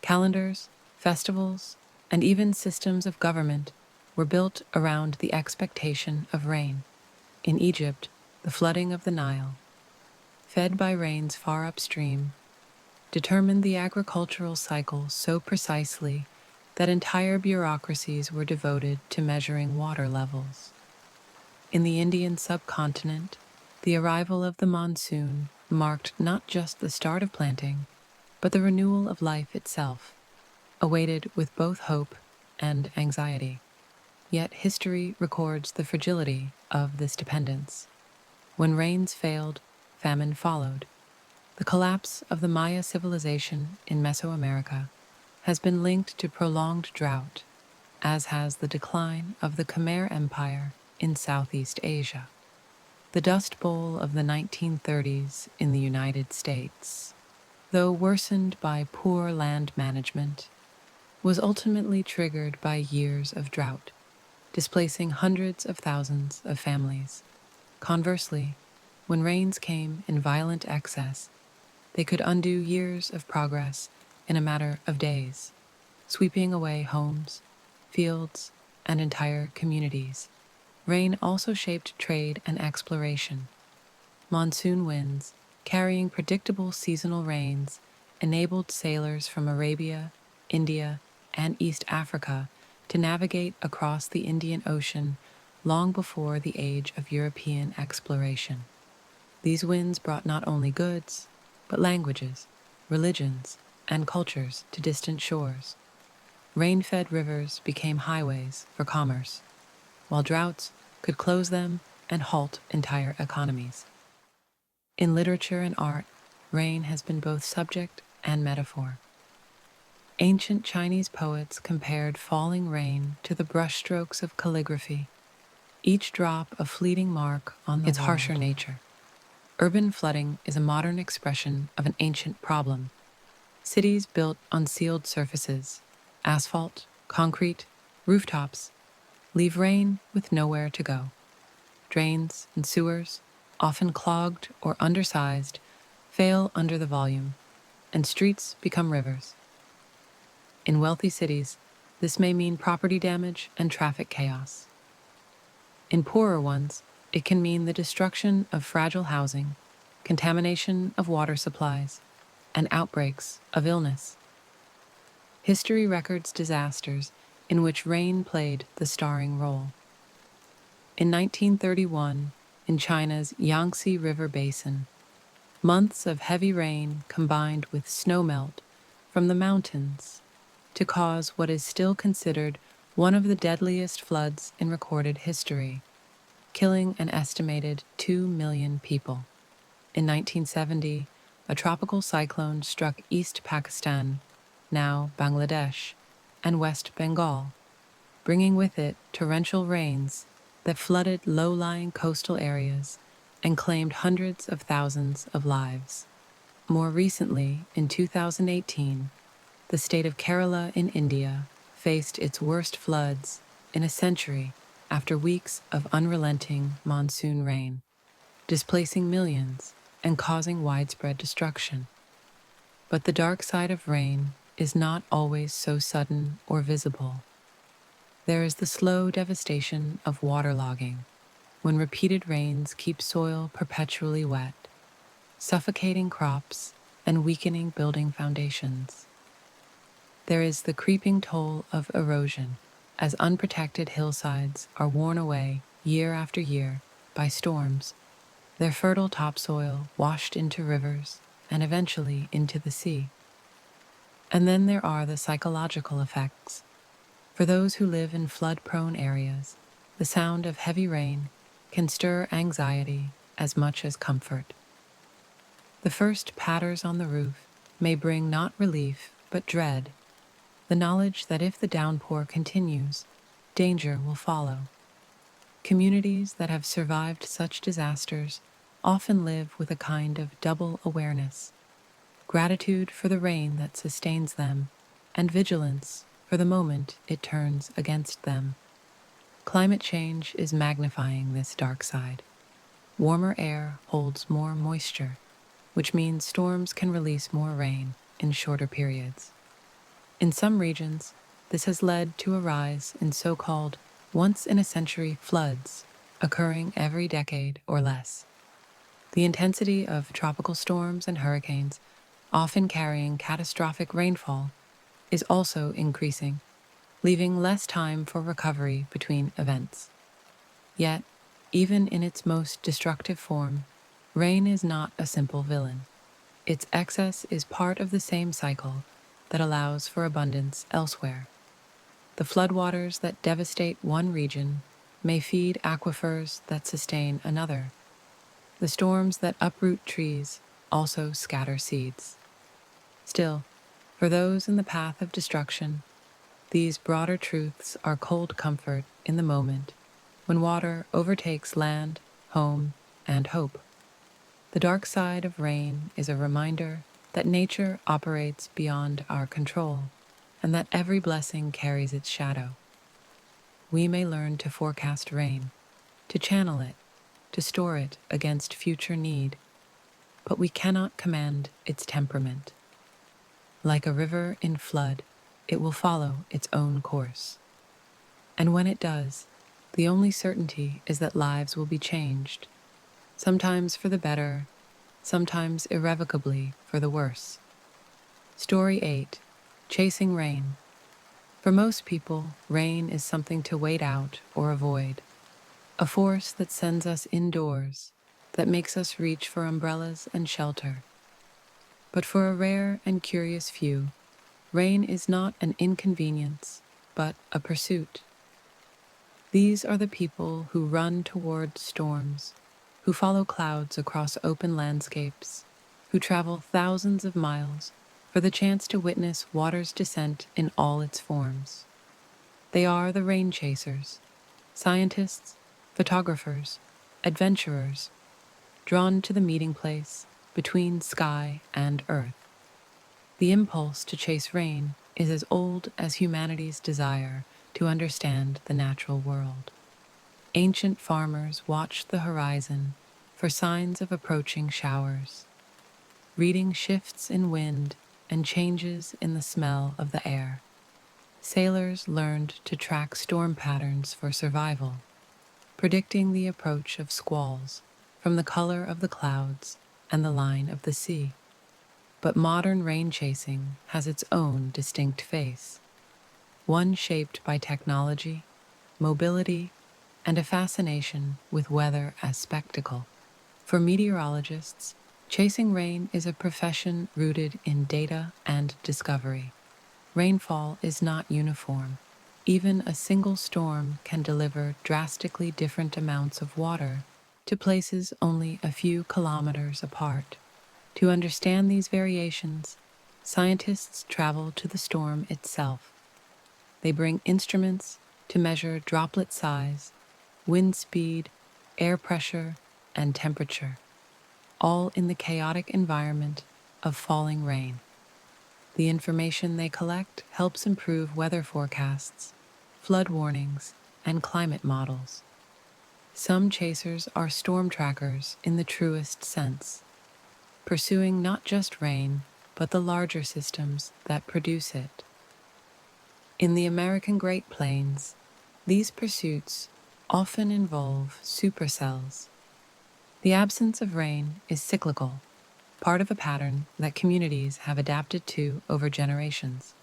Calendars, festivals, and even systems of government were built around the expectation of rain. In Egypt, the flooding of the Nile, fed by rains far upstream, determined the agricultural cycle so precisely that entire bureaucracies were devoted to measuring water levels. In the Indian subcontinent, the arrival of the monsoon marked not just the start of planting, but the renewal of life itself, awaited with both hope and anxiety. Yet history records the fragility of this dependence. When rains failed, famine followed. The collapse of the Maya civilization in Mesoamerica has been linked to prolonged drought, as has the decline of the Khmer Empire in Southeast Asia. The Dust Bowl of the 1930s in the United States, though worsened by poor land management, was ultimately triggered by years of drought, displacing hundreds of thousands of families. Conversely, when rains came in violent excess, they could undo years of progress in a matter of days, sweeping away homes, fields, and entire communities. Rain also shaped trade and exploration. Monsoon winds, carrying predictable seasonal rains, enabled sailors from Arabia, India, and East Africa to navigate across the Indian Ocean long before the age of European exploration. These winds brought not only goods, but languages, religions, and cultures to distant shores. Rain-fed rivers became highways for commerce, while droughts could close them and halt entire economies. In literature and art, rain has been both subject and metaphor. Ancient Chinese poets compared falling rain to the brushstrokes of calligraphy, each drop a fleeting mark on its harsher nature. Urban flooding is a modern expression of an ancient problem. Cities built on sealed surfaces, asphalt, concrete, rooftops, leave rain with nowhere to go. Drains and sewers, often clogged or undersized, fail under the volume, and streets become rivers. In wealthy cities, this may mean property damage and traffic chaos. In poorer ones, it can mean the destruction of fragile housing, contamination of water supplies, and outbreaks of illness. History records disasters in which rain played the starring role. In 1931, in China's Yangtze River Basin, months of heavy rain combined with snowmelt from the mountains to cause what is still considered one of the deadliest floods in recorded history, killing an estimated 2 million people. In 1970, a tropical cyclone struck East Pakistan, now Bangladesh, and West Bengal, bringing with it torrential rains that flooded low-lying coastal areas and claimed hundreds of thousands of lives. More recently, in 2018, the state of Kerala in India faced its worst floods in a century after weeks of unrelenting monsoon rain, displacing millions and causing widespread destruction. But the dark side of rain is not always so sudden or visible. There is the slow devastation of waterlogging, when repeated rains keep soil perpetually wet, suffocating crops and weakening building foundations. There is the creeping toll of erosion, as unprotected hillsides are worn away year after year by storms, their fertile topsoil washed into rivers and eventually into the sea. And then there are the psychological effects. For those who live in flood-prone areas, the sound of heavy rain can stir anxiety as much as comfort. The first patters on the roof may bring not relief but dread, the knowledge that if the downpour continues, danger will follow. Communities that have survived such disasters often live with a kind of double awareness: gratitude for the rain that sustains them, and vigilance for the moment it turns against them. Climate change is magnifying this dark side. Warmer air holds more moisture, which means storms can release more rain in shorter periods. In some regions, this has led to a rise in so-called once-in-a-century floods, occurring every decade or less. The intensity of tropical storms and hurricanes, often carrying catastrophic rainfall, is also increasing, leaving less time for recovery between events. Yet, even in its most destructive form, rain is not a simple villain. Its excess is part of the same cycle that allows for abundance elsewhere. The floodwaters that devastate one region may feed aquifers that sustain another. The storms that uproot trees also scatter seeds. Still, for those in the path of destruction, these broader truths are cold comfort in the moment when water overtakes land, home, and hope. The dark side of rain is a reminder that nature operates beyond our control, and that every blessing carries its shadow. We may learn to forecast rain, to channel it, to store it against future need, but we cannot command its temperament. Like a river in flood, it will follow its own course. And when it does, the only certainty is that lives will be changed, sometimes for the better, sometimes irrevocably for the worse. Story 8: Chasing Rain. For most people, rain is something to wait out or avoid, a force that sends us indoors, that makes us reach for umbrellas and shelter. But for a rare and curious few, rain is not an inconvenience, but a pursuit. These are the people who run toward storms, who follow clouds across open landscapes, who travel thousands of miles for the chance to witness water's descent in all its forms. They are the rain chasers, scientists, photographers, adventurers, drawn to the meeting place between sky and earth. The impulse to chase rain is as old as humanity's desire to understand the natural world. Ancient farmers watched the horizon for signs of approaching showers, reading shifts in wind and changes in the smell of the air. Sailors learned to track storm patterns for survival, predicting the approach of squalls from the color of the clouds and the line of the sea. But modern rain chasing has its own distinct face, one shaped by technology, mobility, and a fascination with weather as spectacle. For meteorologists, chasing rain is a profession rooted in data and discovery. Rainfall is not uniform. Even a single storm can deliver drastically different amounts of water to places only a few kilometers apart. To understand these variations, scientists travel to the storm itself. They bring instruments to measure droplet size, wind speed, air pressure, and temperature, all in the chaotic environment of falling rain. The information they collect helps improve weather forecasts, flood warnings, and climate models. Some chasers are storm trackers in the truest sense, pursuing not just rain, but the larger systems that produce it. In the American Great Plains, these pursuits often involve supercells. The absence of rain is cyclical, part of a pattern that communities have adapted to over generations.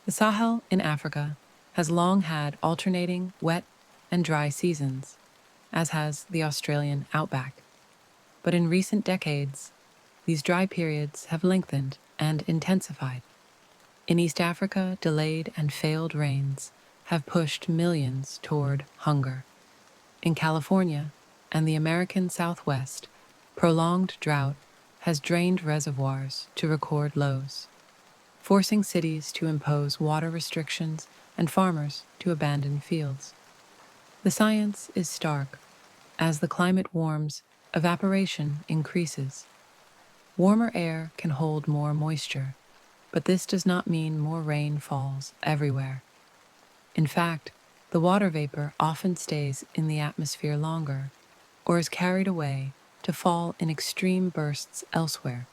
The Sahel in Africa has long had alternating wet and dry seasons, as has the Australian outback. But in recent decades, these dry periods have lengthened and intensified. In East Africa, delayed and failed rains have pushed millions toward hunger. In California and the American Southwest, prolonged drought has drained reservoirs to record lows, forcing cities to impose water restrictions and farmers to abandon fields. The science is stark. As the climate warms, evaporation increases. Warmer air can hold more moisture, but this does not mean more rain falls everywhere. In fact, the water vapor often stays in the atmosphere longer or is carried away to fall in extreme bursts elsewhere,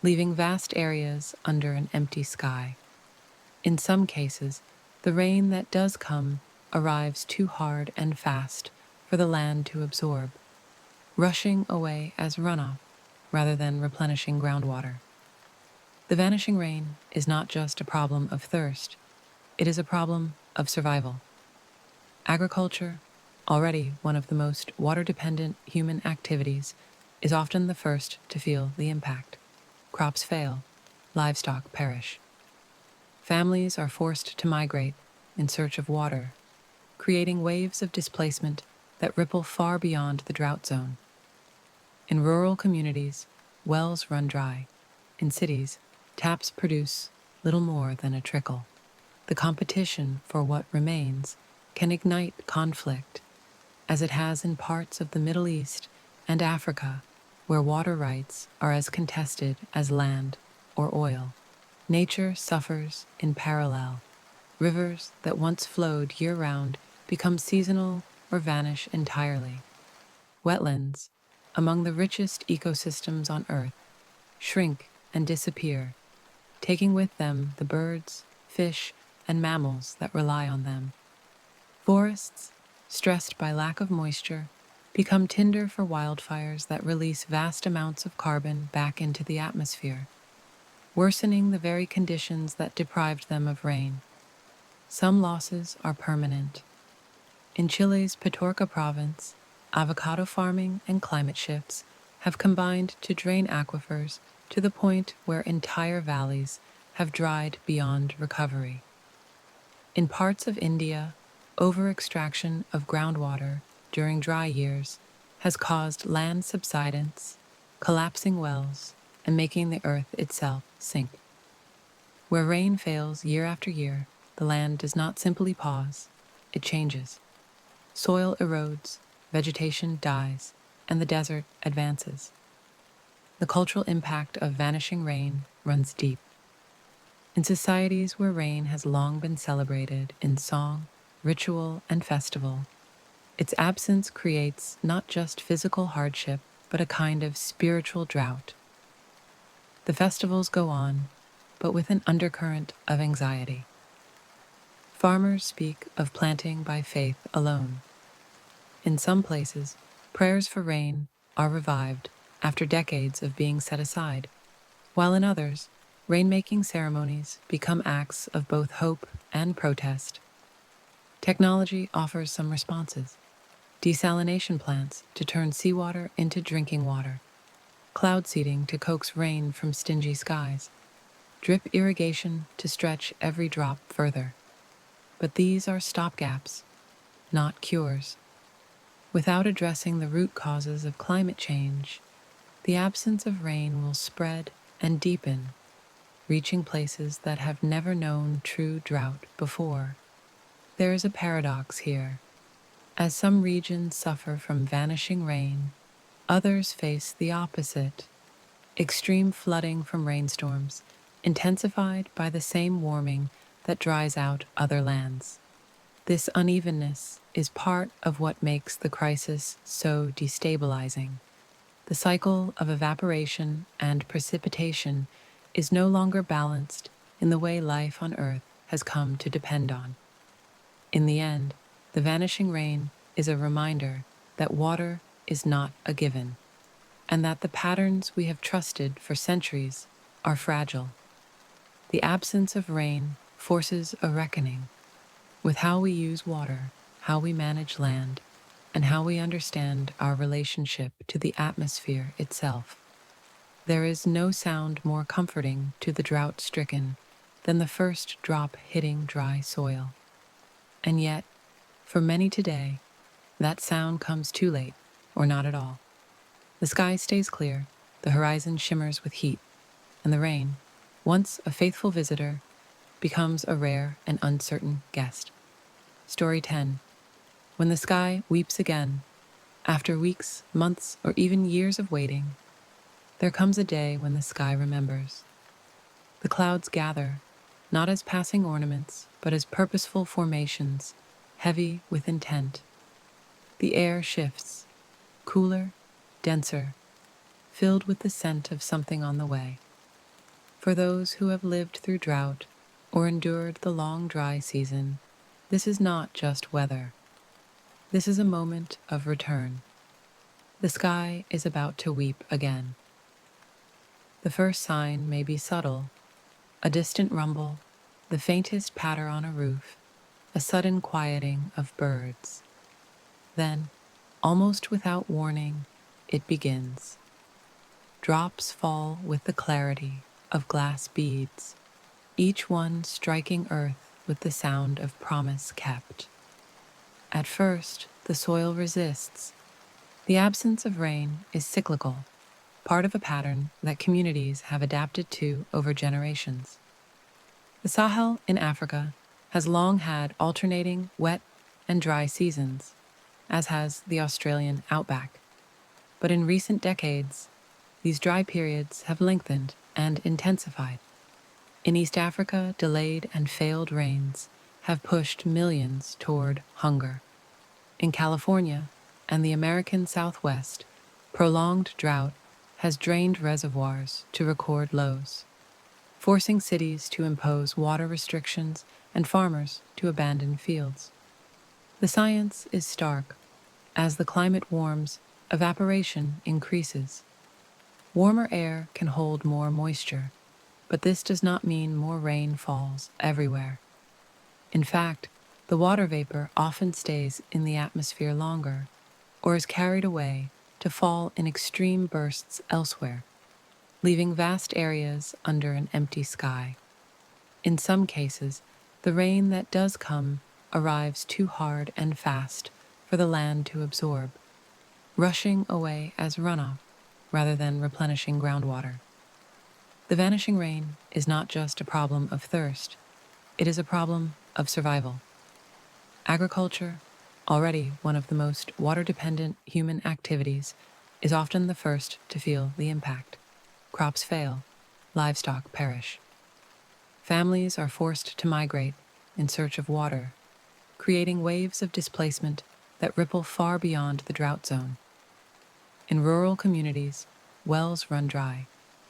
leaving vast areas under an empty sky. In some cases, the rain that does come arrives too hard and fast for the land to absorb, rushing away as runoff rather than replenishing groundwater. The vanishing rain is not just a problem of thirst, it is a problem of survival. Agriculture, already one of the most water-dependent human activities, is often the first to feel the impact. Crops fail, livestock perish. Families are forced to migrate in search of water, creating waves of displacement that ripple far beyond the drought zone. In rural communities, wells run dry. In cities, taps produce little more than a trickle. The competition for what remains can ignite conflict, as it has in parts of the Middle East and Africa, where water rights are as contested as land or oil. Nature suffers in parallel. Rivers that once flowed year-round become seasonal or vanish entirely. Wetlands, among the richest ecosystems on Earth, shrink and disappear, taking with them the birds, fish, and mammals that rely on them. Forests, stressed by lack of moisture, become tinder for wildfires that release vast amounts of carbon back into the atmosphere, worsening the very conditions that deprived them of rain. Some losses are permanent. In Chile's Petorca province, avocado farming and climate shifts have combined to drain aquifers to the point where entire valleys have dried beyond recovery. In parts of India, over-extraction of groundwater during dry years has caused land subsidence, collapsing wells, and making the earth itself sink. Where rain fails year after year, the land does not simply pause, it changes. Soil erodes, vegetation dies, and the desert advances. The cultural impact of vanishing rain runs deep. In societies where rain has long been celebrated in song, ritual, and festival, its absence creates not just physical hardship, but a kind of spiritual drought. The festivals go on, but with an undercurrent of anxiety. Farmers speak of planting by faith alone. In some places, prayers for rain are revived after decades of being set aside, while in others, rainmaking ceremonies become acts of both hope and protest. Technology offers some responses. Desalination plants to turn seawater into drinking water, cloud seeding to coax rain from stingy skies, drip irrigation to stretch every drop further. But these are stopgaps, not cures. Without addressing the root causes of climate change, the absence of rain will spread and deepen, reaching places that have never known true drought before. There is a paradox here. As some regions suffer from vanishing rain, others face the opposite: extreme flooding from rainstorms, intensified by the same warming that dries out other lands. This unevenness is part of what makes the crisis so destabilizing. The cycle of evaporation and precipitation is no longer balanced in the way life on Earth has come to depend on. In the end, the vanishing rain is a reminder that water is not a given, and that the patterns we have trusted for centuries are fragile. The absence of rain forces a reckoning with how we use water, how we manage land, and how we understand our relationship to the atmosphere itself. There is no sound more comforting to the drought-stricken than the first drop hitting dry soil. And yet, for many today, that sound comes too late, or not at all. The sky stays clear, the horizon shimmers with heat, and the rain, once a faithful visitor, becomes a rare and uncertain guest. Story 10. When the sky weeps again, after weeks, months, or even years of waiting, there comes a day when the sky remembers. The clouds gather, not as passing ornaments, but as purposeful formations, heavy with intent. The air shifts, cooler, denser, filled with the scent of something on the way. For those who have lived through drought or endured the long dry season, this is not just weather. This is a moment of return. The sky is about to weep again. The first sign may be subtle, a distant rumble, the faintest patter on a roof, a sudden quieting of birds. Then, almost without warning, it begins. Drops fall with the clarity of glass beads, each one striking earth with the sound of promise kept. At first, the soil resists. The absence of rain is cyclical, part of a pattern that communities have adapted to over generations. The Sahel in Africa has long had alternating wet and dry seasons, as has the Australian outback. But in recent decades, these dry periods have lengthened and intensified. In East Africa, delayed and failed rains have pushed millions toward hunger. In California and the American Southwest, prolonged drought has drained reservoirs to record lows, forcing cities to impose water restrictions and farmers to abandon fields. The science is stark. As the climate warms, evaporation increases. Warmer air can hold more moisture, but this does not mean more rain falls everywhere. In fact, the water vapor often stays in the atmosphere longer, or is carried away to fall in extreme bursts elsewhere, leaving vast areas under an empty sky. In some cases, the rain that does come arrives too hard and fast for the land to absorb, rushing away as runoff rather than replenishing groundwater. The vanishing rain is not just a problem of thirst, it is a problem of survival. Agriculture, already one of the most water-dependent human activities, is often the first to feel the impact. Crops fail, livestock perish. Families are forced to migrate in search of water, creating waves of displacement that ripple far beyond the drought zone. In rural communities, wells run dry.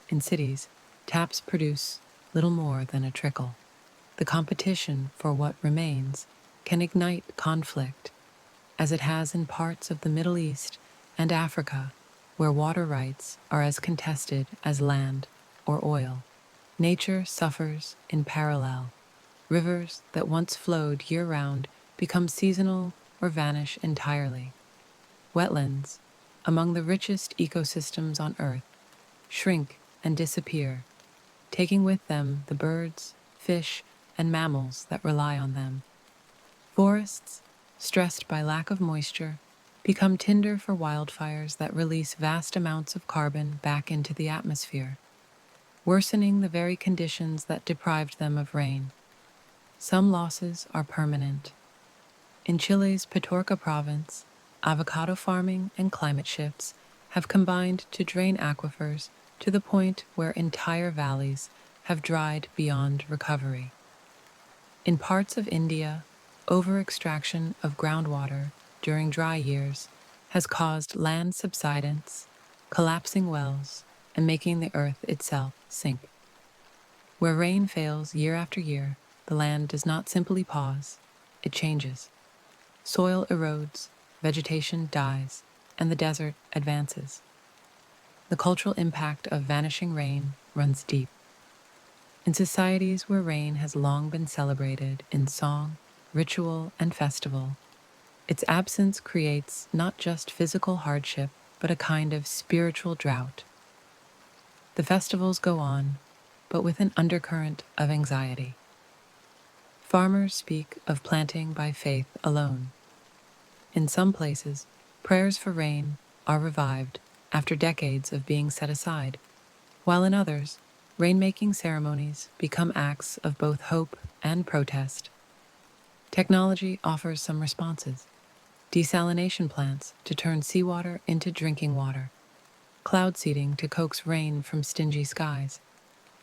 In cities, taps produce little more than a trickle. The competition for what remains can ignite conflict, as it has in parts of the Middle East and Africa, where water rights are as contested as land or oil. Nature suffers in parallel. Rivers that once flowed year-round become seasonal or vanish entirely. Wetlands, among the richest ecosystems on Earth, shrink and disappear, taking with them the birds, fish, and mammals that rely on them. Forests, stressed by lack of moisture, become tinder for wildfires that release vast amounts of carbon back into the atmosphere, worsening the very conditions that deprived them of rain. Some losses are permanent. In Chile's Petorca province, avocado farming and climate shifts have combined to drain aquifers to the point where entire valleys have dried beyond recovery. In parts of India, over-extraction of groundwater during dry years has caused land subsidence, collapsing wells, and making the earth itself sink. Where rain fails year after year, the land does not simply pause, it changes. Soil erodes, vegetation dies, and the desert advances. The cultural impact of vanishing rain runs deep. In societies where rain has long been celebrated in song, ritual, and festival, its absence creates not just physical hardship, but a kind of spiritual drought. The festivals go on, but with an undercurrent of anxiety. Farmers speak of planting by faith alone. In some places, prayers for rain are revived after decades of being set aside, while in others, rainmaking ceremonies become acts of both hope and protest. Technology offers some responses: desalination plants to turn seawater into drinking water, cloud seeding to coax rain from stingy skies,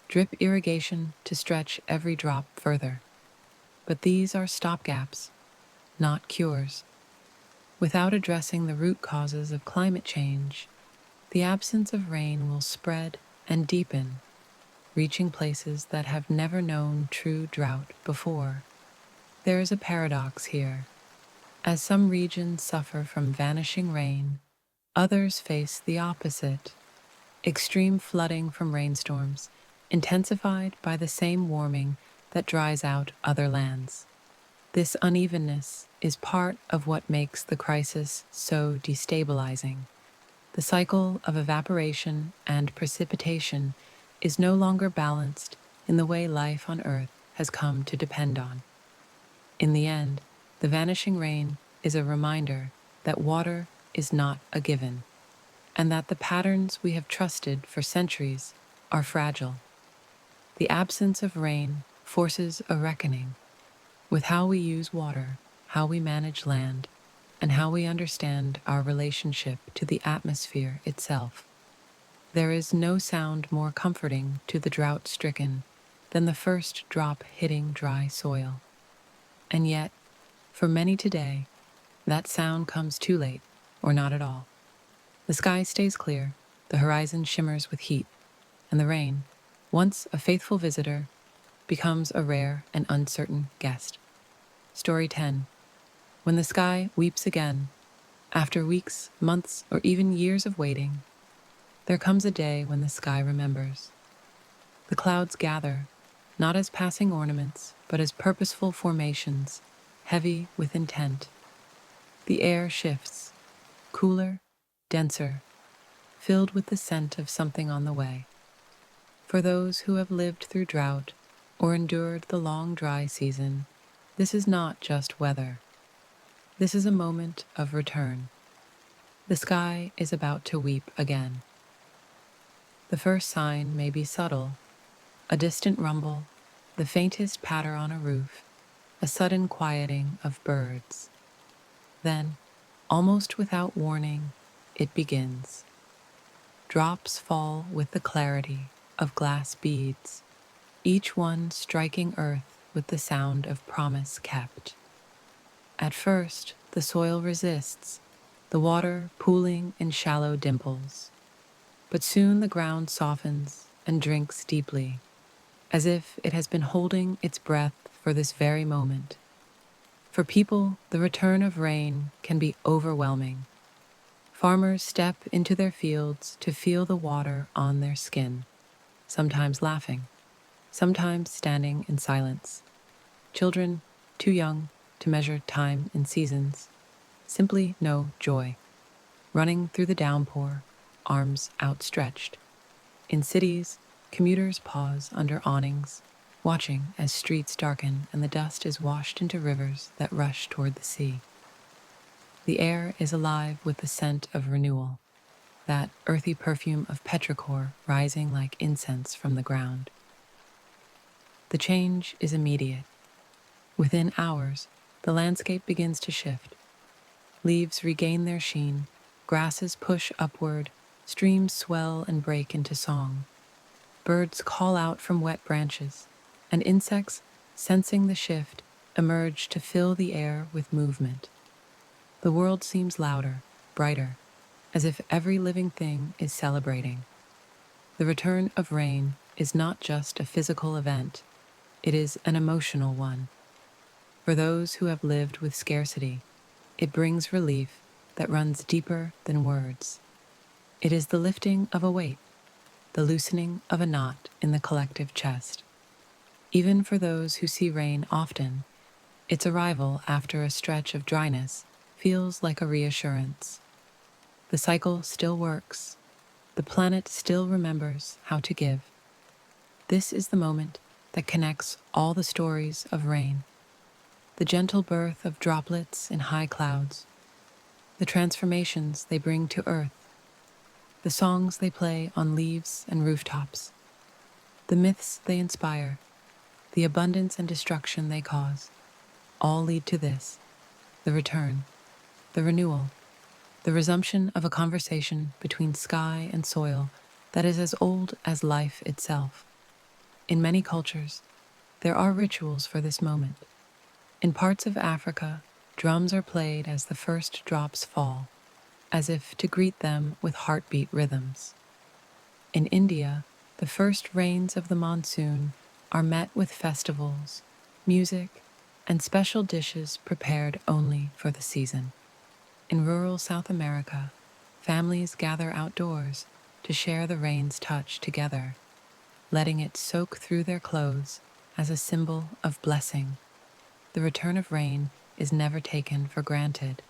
drip irrigation to stretch every drop further. But these are stopgaps, not cures. Without addressing the root causes of climate change, the absence of rain will spread and deepen, reaching places that have never known true drought before. There is a paradox here. As some regions suffer from vanishing rain, others face the opposite: extreme flooding from rainstorms, intensified by the same warming that dries out other lands. This unevenness is part of what makes the crisis so destabilizing. The cycle of evaporation and precipitation is no longer balanced in the way life on Earth has come to depend on. In the end, the vanishing rain is a reminder that water is not a given, and that the patterns we have trusted for centuries are fragile. The absence of rain forces a reckoning with how we use water, how we manage land, and how we understand our relationship to the atmosphere itself. There is no sound more comforting to the drought-stricken than the first drop hitting dry soil. And yet, for many today, that sound comes too late, or not at all. The sky stays clear, the horizon shimmers with heat, and the rain, once a faithful visitor, becomes a rare and uncertain guest. Story 10. When the sky weeps again, after weeks, months, or even years of waiting, there comes a day when the sky remembers. The clouds gather, not as passing ornaments, but as purposeful formations, heavy with intent. The air shifts, cooler, denser, filled with the scent of something on the way. For those who have lived through drought or endured the long dry season, this is not just weather. This is a moment of return. The sky is about to weep again. The first sign may be subtle: a distant rumble, the faintest patter on a roof, a sudden quieting of birds. Then, almost without warning, it begins. Drops fall with the clarity of glass beads, each one striking earth with the sound of promise kept. At first, the soil resists, the water pooling in shallow dimples. But soon the ground softens and drinks deeply, as if it has been holding its breath for this very moment. For people, the return of rain can be overwhelming. Farmers step into their fields to feel the water on their skin, sometimes laughing, sometimes standing in silence. Children, too young to measure time in seasons, simply know joy, running through the downpour, arms outstretched. In cities, commuters pause under awnings, watching as streets darken and the dust is washed into rivers that rush toward the sea. The air is alive with the scent of renewal, that earthy perfume of petrichor rising like incense from the ground. The change is immediate. Within hours, the landscape begins to shift. Leaves regain their sheen, grasses push upward, streams swell and break into song. Birds call out from wet branches, and insects, sensing the shift, emerge to fill the air with movement. The world seems louder, brighter, as if every living thing is celebrating. The return of rain is not just a physical event, it is an emotional one. For those who have lived with scarcity, it brings relief that runs deeper than words. It is the lifting of a weight, the loosening of a knot in the collective chest. Even for those who see rain often, its arrival after a stretch of dryness feels like a reassurance. The cycle still works. The planet still remembers how to give. This is the moment that connects all the stories of rain, the gentle birth of droplets in high clouds, the transformations they bring to earth, the songs they play on leaves and rooftops, the myths they inspire, the abundance and destruction they cause, all lead to this: the return, the renewal, the resumption of a conversation between sky and soil that is as old as life itself. In many cultures, there are rituals for this moment. In parts of Africa, drums are played as the first drops fall, as if to greet them with heartbeat rhythms. In India, the first rains of the monsoon are met with festivals, music, and special dishes prepared only for the season. In rural South America, families gather outdoors to share the rain's touch together, letting it soak through their clothes as a symbol of blessing. The return of rain is never taken for granted.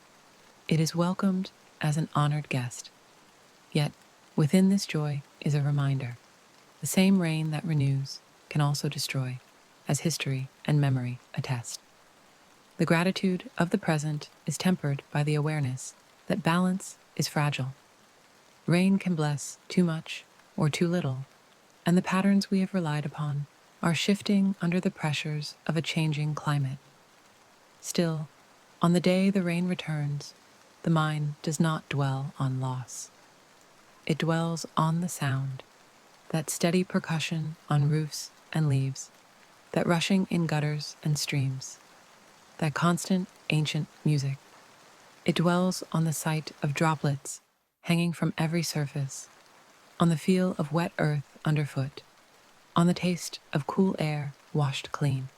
It is welcomed as an honored guest. Yet, within this joy is a reminder: the same rain that renews can also destroy, as history and memory attest. The gratitude of the present is tempered by the awareness that balance is fragile. Rain can bless too much or too little, and the patterns we have relied upon are shifting under the pressures of a changing climate. Still, on the day the rain returns, the mind does not dwell on loss. It dwells on the sound, that steady percussion on roofs and leaves, that rushing in gutters and streams, that constant ancient music. It dwells on the sight of droplets hanging from every surface, on the feel of wet earth underfoot, on the taste of cool air washed clean.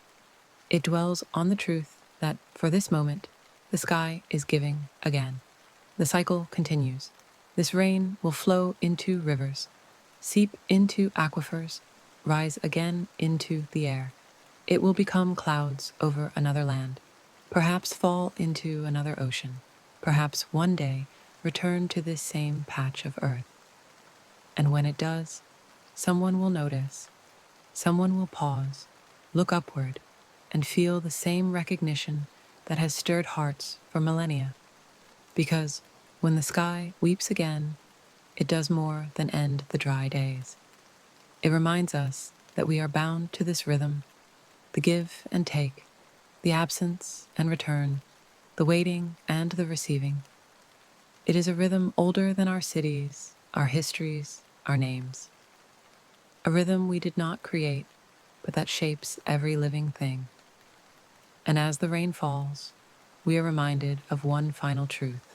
It dwells on the truth that, for this moment, the sky is giving again. The cycle continues. This rain will flow into rivers, seep into aquifers, rise again into the air. It will become clouds over another land, perhaps fall into another ocean, perhaps one day return to this same patch of earth. And when it does, someone will notice, someone will pause, look upward, and feel the same recognition that has stirred hearts for millennia. Because when the sky weeps again, it does more than end the dry days. It reminds us that we are bound to this rhythm: the give and take, the absence and return, the waiting and the receiving. It is a rhythm older than our cities, our histories, our names. A rhythm we did not create, but that shapes every living thing. And as the rain falls, we are reminded of one final truth: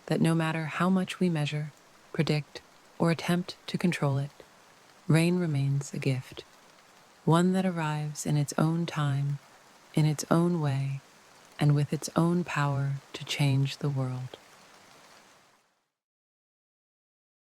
that no matter how much we measure, predict, or attempt to control it, rain remains a gift, one that arrives in its own time, in its own way, and with its own power to change the world.